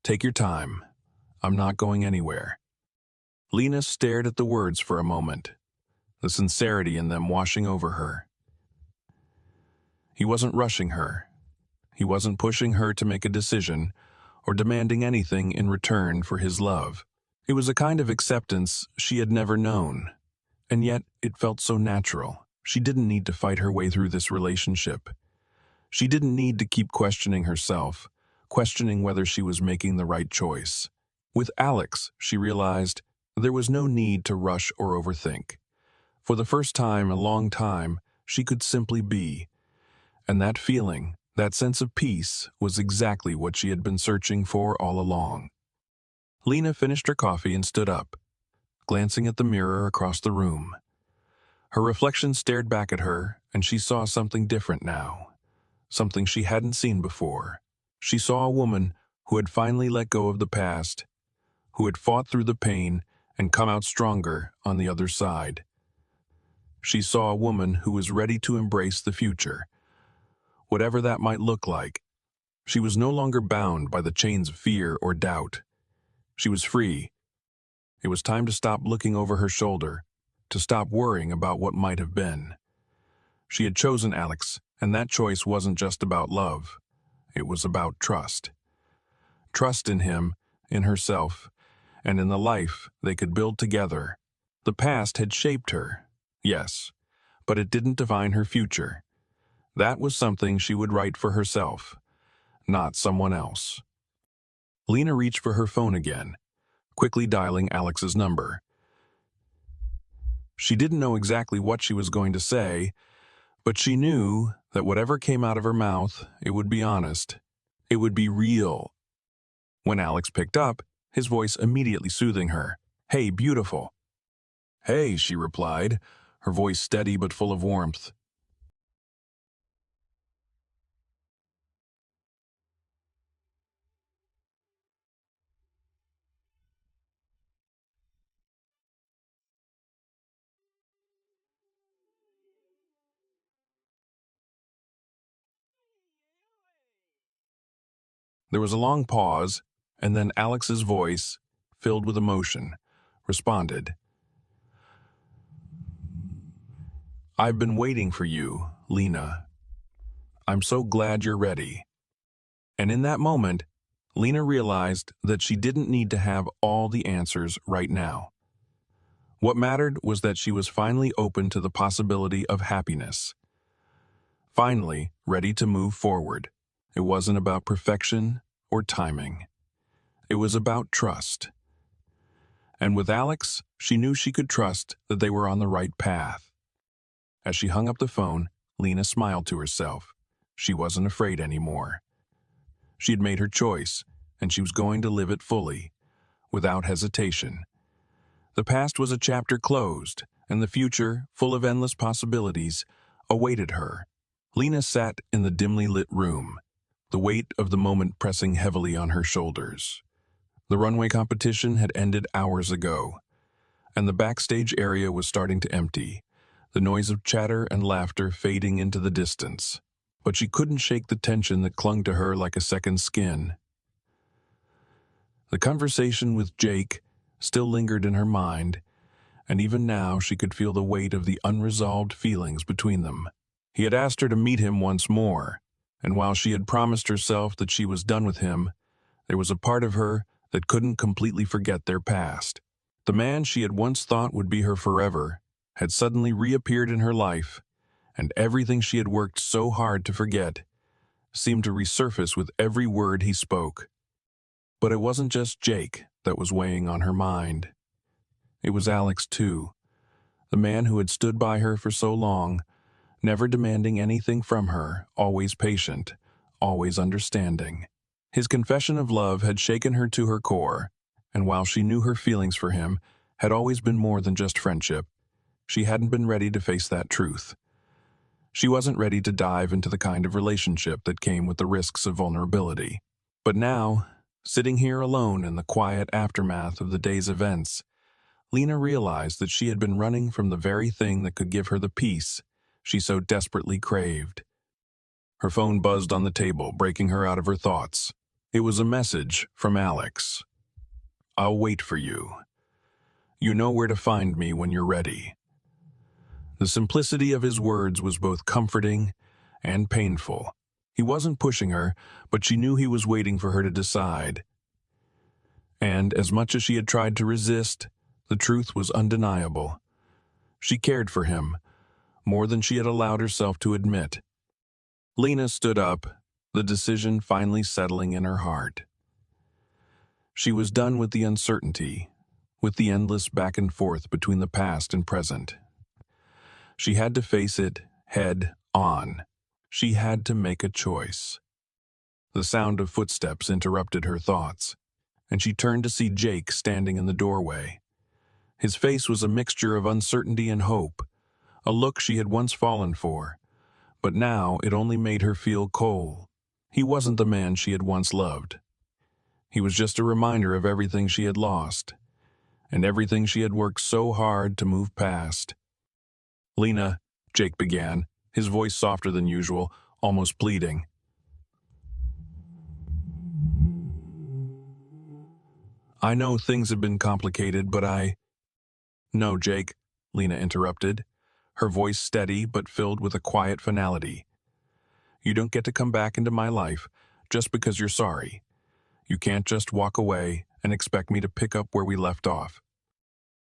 A: Take your time. I'm not going anywhere." Lena stared at the words for a moment, the sincerity in them washing over her. He wasn't rushing her. He wasn't pushing her to make a decision or demanding anything in return for his love. It was a kind of acceptance she had never known, and yet it felt so natural. She didn't need to fight her way through this relationship. She didn't need to keep questioning herself, questioning whether she was making the right choice. With Alex, she realized, there was no need to rush or overthink. For the first time in a long time, she could simply be. And that feeling, that sense of peace, was exactly what she had been searching for all along. Lena finished her coffee and stood up, glancing at the mirror across the room. Her reflection stared back at her, and she saw something different now, something she hadn't seen before. She saw a woman who had finally let go of the past, who had fought through the pain and come out stronger on the other side. She saw a woman who was ready to embrace the future, whatever that might look like. She was no longer bound by the chains of fear or doubt. She was free. It was time to stop looking over her shoulder, to stop worrying about what might have been. She had chosen Alex, and that choice wasn't just about love. It was about trust. Trust in him, in herself, and in the life they could build together. The past had shaped her, yes, but it didn't define her future. That was something she would write for herself, not someone else. Lena reached for her phone again, quickly dialing Alex's number. She didn't know exactly what she was going to say, but she knew that whatever came out of her mouth, it would be honest. It would be real. When Alex picked up, his voice immediately soothing her. "Hey, beautiful." "Hey," she replied, her voice steady but full of warmth. There was a long pause, and then Alex's voice, filled with emotion, responded. "I've been waiting for you, Lena. I'm so glad you're ready." And in that moment, Lena realized that she didn't need to have all the answers right now. What mattered was that she was finally open to the possibility of happiness. Finally, ready to move forward. It wasn't about perfection or timing. It was about trust. And with Alex, she knew she could trust that they were on the right path. As she hung up the phone, Lena smiled to herself. She wasn't afraid anymore. She had made her choice, and she was going to live it fully, without hesitation. The past was a chapter closed, and the future, full of endless possibilities, awaited her. Lena sat in the dimly lit room, the weight of the moment pressing heavily on her shoulders. The runway competition had ended hours ago, and the backstage area was starting to empty, the noise of chatter and laughter fading into the distance. But she couldn't shake the tension that clung to her like a second skin. The conversation with Jake still lingered in her mind, and even now she could feel the weight of the unresolved feelings between them. He had asked her to meet him once more, and while she had promised herself that she was done with him, there was a part of her that couldn't completely forget their past. The man she had once thought would be her forever had suddenly reappeared in her life, and everything she had worked so hard to forget seemed to resurface with every word he spoke. But it wasn't just Jake that was weighing on her mind. It was Alex, too, the man who had stood by her for so long, never demanding anything from her, always patient, always understanding. His confession of love had shaken her to her core, and while she knew her feelings for him had always been more than just friendship, she hadn't been ready to face that truth. She wasn't ready to dive into the kind of relationship that came with the risks of vulnerability. But now, sitting here alone in the quiet aftermath of the day's events, Lena realized that she had been running from the very thing that could give her the peace she so desperately craved. Her phone buzzed on the table, breaking her out of her thoughts. It was a message from Alex. "I'll wait for you. You know where to find me when you're ready." The simplicity of his words was both comforting and painful. He wasn't pushing her, but she knew he was waiting for her to decide. And as much as she had tried to resist, the truth was undeniable. She cared for him, more than she had allowed herself to admit. Lena stood up, the decision finally settling in her heart. She was done with the uncertainty, with the endless back and forth between the past and present. She had to face it head on. She had to make a choice. The sound of footsteps interrupted her thoughts, and she turned to see Jake standing in the doorway. His face was a mixture of uncertainty and hope, a look she had once fallen for, but now it only made her feel cold. He wasn't the man she had once loved. He was just a reminder of everything she had lost, and everything she had worked so hard to move past. "Lena," Jake began, his voice softer than usual, almost pleading. "I know things have been complicated, but No, Jake," Lena interrupted, her voice steady but filled with a quiet finality. "You don't get to come back into my life just because you're sorry. You can't just walk away and expect me to pick up where we left off."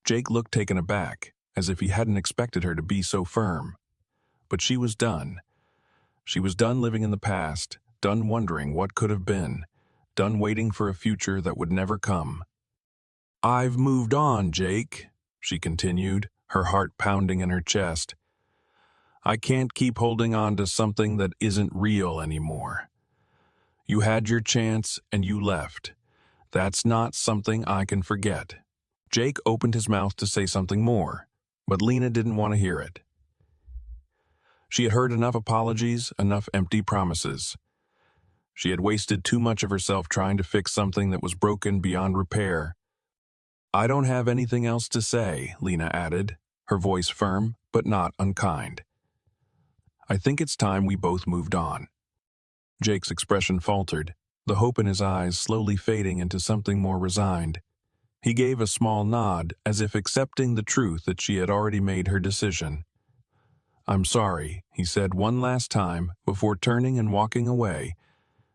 A: Jake looked taken aback, as if he hadn't expected her to be so firm. But she was done. She was done living in the past, done wondering what could have been, done waiting for a future that would never come. "I've moved on, Jake," she continued, her heart pounding in her chest. "I can't keep holding on to something that isn't real anymore. You had your chance and you left. That's not something I can forget." Jake opened his mouth to say something more, but Lena didn't want to hear it. She had heard enough apologies, enough empty promises. She had wasted too much of herself trying to fix something that was broken beyond repair. "I don't have anything else to say," Lena added, her voice firm but not unkind. "I think it's time we both moved on." Jake's expression faltered, the hope in his eyes slowly fading into something more resigned. He gave a small nod, as if accepting the truth that she had already made her decision. "I'm sorry," he said one last time before turning and walking away,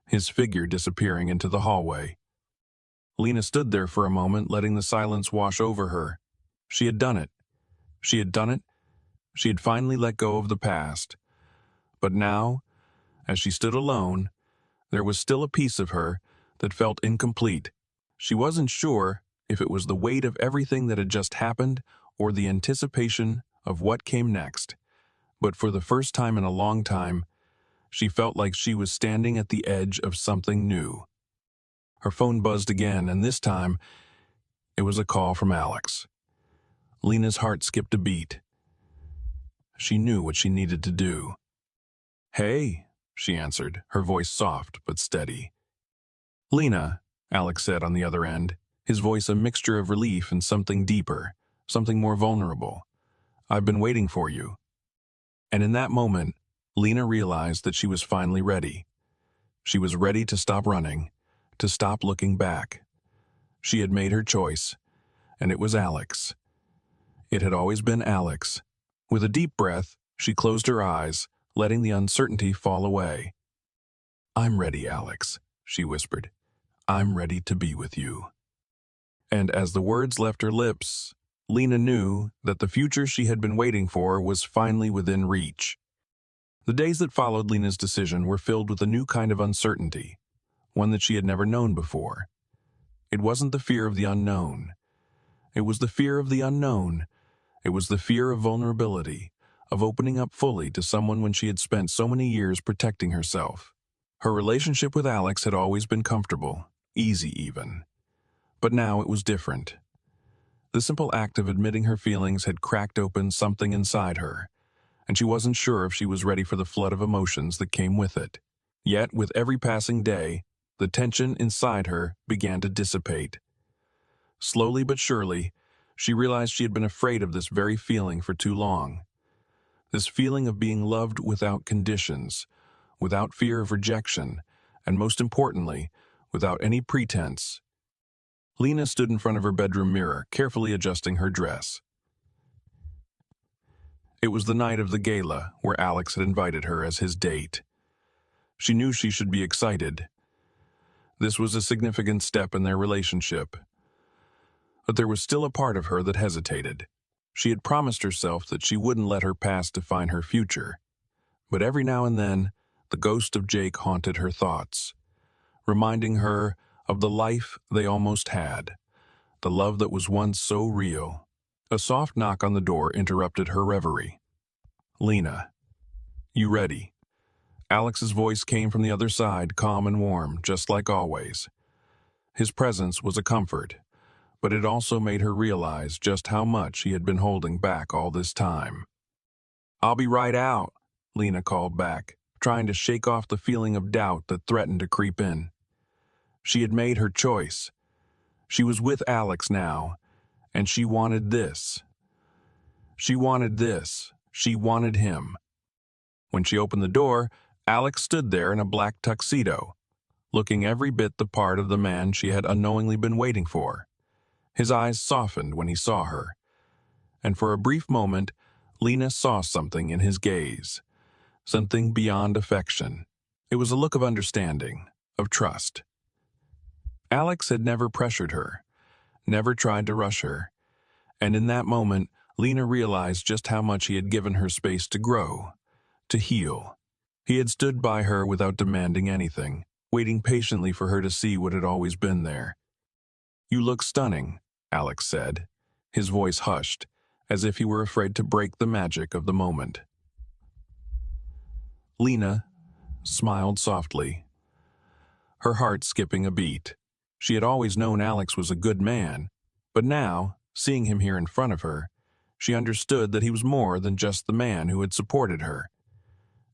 A: his figure disappearing into the hallway. Lena stood there for a moment, letting the silence wash over her. She had done it. She had done it. She had finally let go of the past. But now, as she stood alone, there was still a piece of her that felt incomplete. She wasn't sure if it was the weight of everything that had just happened or the anticipation of what came next. But for the first time in a long time, she felt like she was standing at the edge of something new. Her phone buzzed again, and this time, it was a call from Alex. Lena's heart skipped a beat. She knew what she needed to do. "Hey," she answered, her voice soft but steady. "Lena," Alex said on the other end, his voice a mixture of relief and something deeper, something more vulnerable. "I've been waiting for you." And in that moment, Lena realized that she was finally ready. She was ready to stop running, to stop looking back. She had made her choice, and it was Alex. It had always been Alex. With a deep breath, she closed her eyes, letting the uncertainty fall away. "I'm ready, Alex," she whispered. "I'm ready to be with you." And as the words left her lips, Lena knew that the future she had been waiting for was finally within reach. The days that followed Lena's decision were filled with a new kind of uncertainty, one that she had never known before. It wasn't the fear of the unknown. It was the fear of the unknown. It was the fear of vulnerability, of opening up fully to someone when she had spent so many years protecting herself. Her relationship with Alex had always been comfortable, easy even. But now it was different. The simple act of admitting her feelings had cracked open something inside her, and she wasn't sure if she was ready for the flood of emotions that came with it. Yet, with every passing day, the tension inside her began to dissipate. Slowly but surely, she realized she had been afraid of this very feeling for too long. This feeling of being loved without conditions, without fear of rejection, and most importantly, without any pretense. Lena stood in front of her bedroom mirror, carefully adjusting her dress. It was the night of the gala, where Alex had invited her as his date. She knew she should be excited. This was a significant step in their relationship. But there was still a part of her that hesitated. She had promised herself that she wouldn't let her past define her future. But every now and then, the ghost of Jake haunted her thoughts, reminding her of the life they almost had, the love that was once so real. A soft knock on the door interrupted her reverie. "Lena, you ready?" Alex's voice came from the other side, calm and warm, just like always. His presence was a comfort, but it also made her realize just how much he had been holding back all this time. "I'll be right out," Lena called back, trying to shake off the feeling of doubt that threatened to creep in. She had made her choice. She was with Alex now, and she wanted this. She wanted this. She wanted him. When she opened the door, Alex stood there in a black tuxedo, looking every bit the part of the man she had unknowingly been waiting for. His eyes softened when he saw her, and for a brief moment, Lena saw something in his gaze, something beyond affection. It was a look of understanding, of trust. Alex had never pressured her, never tried to rush her, and in that moment, Lena realized just how much he had given her space to grow, to heal. He had stood by her without demanding anything, waiting patiently for her to see what had always been there. "You look stunning," Alex said, his voice hushed, as if he were afraid to break the magic of the moment. Lena smiled softly, her heart skipping a beat. She had always known Alex was a good man, but now, seeing him here in front of her, she understood that he was more than just the man who had supported her.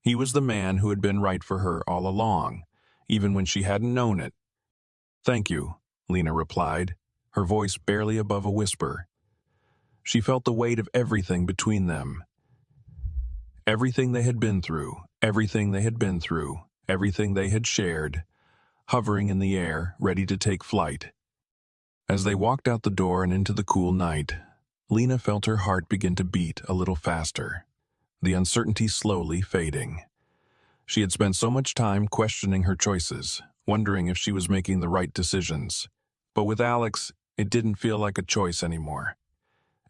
A: He was the man who had been right for her all along, even when she hadn't known it. "Thank you," Lena replied, her voice barely above a whisper. She felt the weight of everything between them. Everything they had been through, everything they had been through, everything they had shared, hovering in the air, ready to take flight. As they walked out the door and into the cool night, Lena felt her heart begin to beat a little faster, the uncertainty slowly fading. She had spent so much time questioning her choices, wondering if she was making the right decisions. But with Alex, it didn't feel like a choice anymore.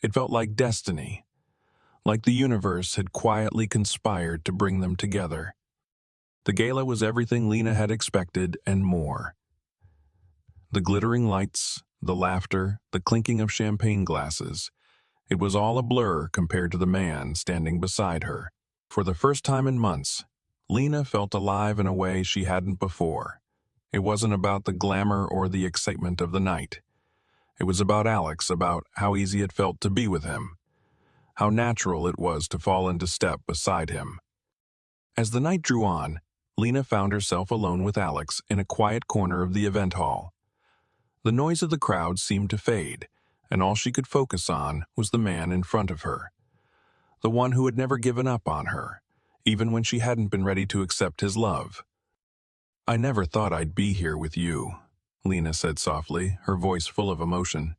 A: It felt like destiny, like the universe had quietly conspired to bring them together. The gala was everything Lena had expected and more. The glittering lights, the laughter, the clinking of champagne glasses. It was all a blur compared to the man standing beside her. For the first time in months, Lena felt alive in a way she hadn't before. It wasn't about the glamour or the excitement of the night. It was about Alex, about how easy it felt to be with him, how natural it was to fall into step beside him. As the night drew on, Lena found herself alone with Alex in a quiet corner of the event hall. The noise of the crowd seemed to fade, and all she could focus on was the man in front of her, the one who had never given up on her, even when she hadn't been ready to accept his love. "I never thought I'd be here with you," Lena said softly, her voice full of emotion.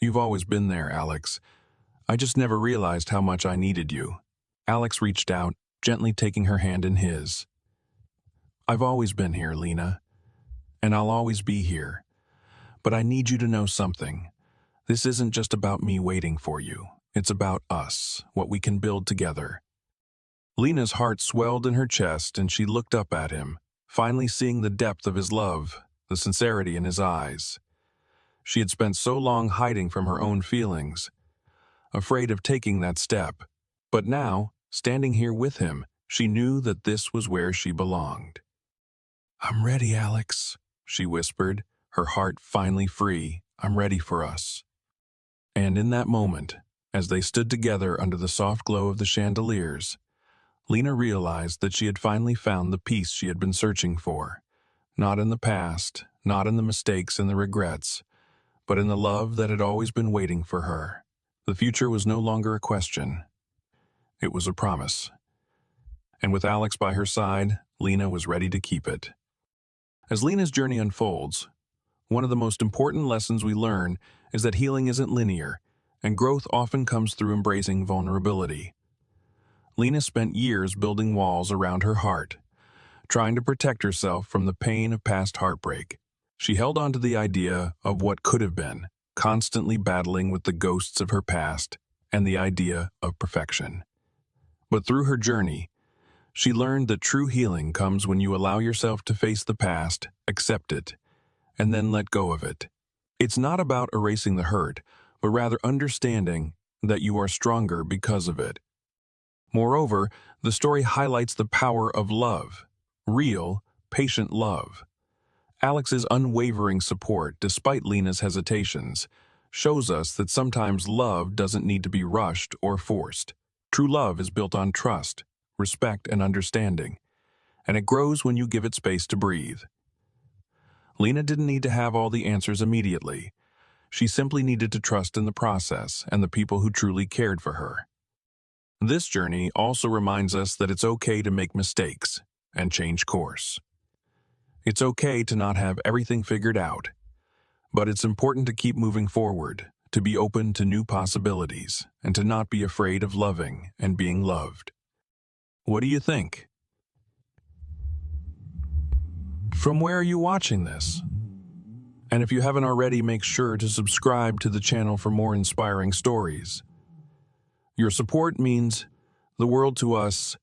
A: "You've always been there, Alex. I just never realized how much I needed you." Alex reached out, gently taking her hand in his. "I've always been here, Lena, and I'll always be here. But I need you to know something. This isn't just about me waiting for you. It's about us, what we can build together." Lena's heart swelled in her chest, and she looked up at him, finally seeing the depth of his love, the sincerity in his eyes. She had spent so long hiding from her own feelings, afraid of taking that step. But now, standing here with him, she knew that this was where she belonged. "I'm ready, Alex," she whispered, her heart finally free. "I'm ready for us." And in that moment, as they stood together under the soft glow of the chandeliers, Lena realized that she had finally found the peace she had been searching for. Not in the past, not in the mistakes and the regrets, but in the love that had always been waiting for her. The future was no longer a question. It was a promise. And with Alex by her side, Lena was ready to keep it. As Lena's journey unfolds, one of the most important lessons we learn is that healing isn't linear, and growth often comes through embracing vulnerability. Lena spent years building walls around her heart, trying to protect herself from the pain of past heartbreak. She held on to the idea of what could have been, constantly battling with the ghosts of her past and the idea of perfection. But through her journey, she learned that true healing comes when you allow yourself to face the past, accept it, and then let go of it. It's not about erasing the hurt, but rather understanding that you are stronger because of it. Moreover, the story highlights the power of love, real, patient love. Alex's unwavering support, despite Lena's hesitations, shows us that sometimes love doesn't need to be rushed or forced. True love is built on trust, respect, and understanding, and it grows when you give it space to breathe. Lena didn't need to have all the answers immediately. She simply needed to trust in the process and the people who truly cared for her. This journey also reminds us that it's okay to make mistakes and change course. It's okay to not have everything figured out, but it's important to keep moving forward, to be open to new possibilities, and to not be afraid of loving and being loved. What do you think? From where are you watching this? And if you haven't already, make sure to subscribe to the channel for more inspiring stories. Your support means the world to us,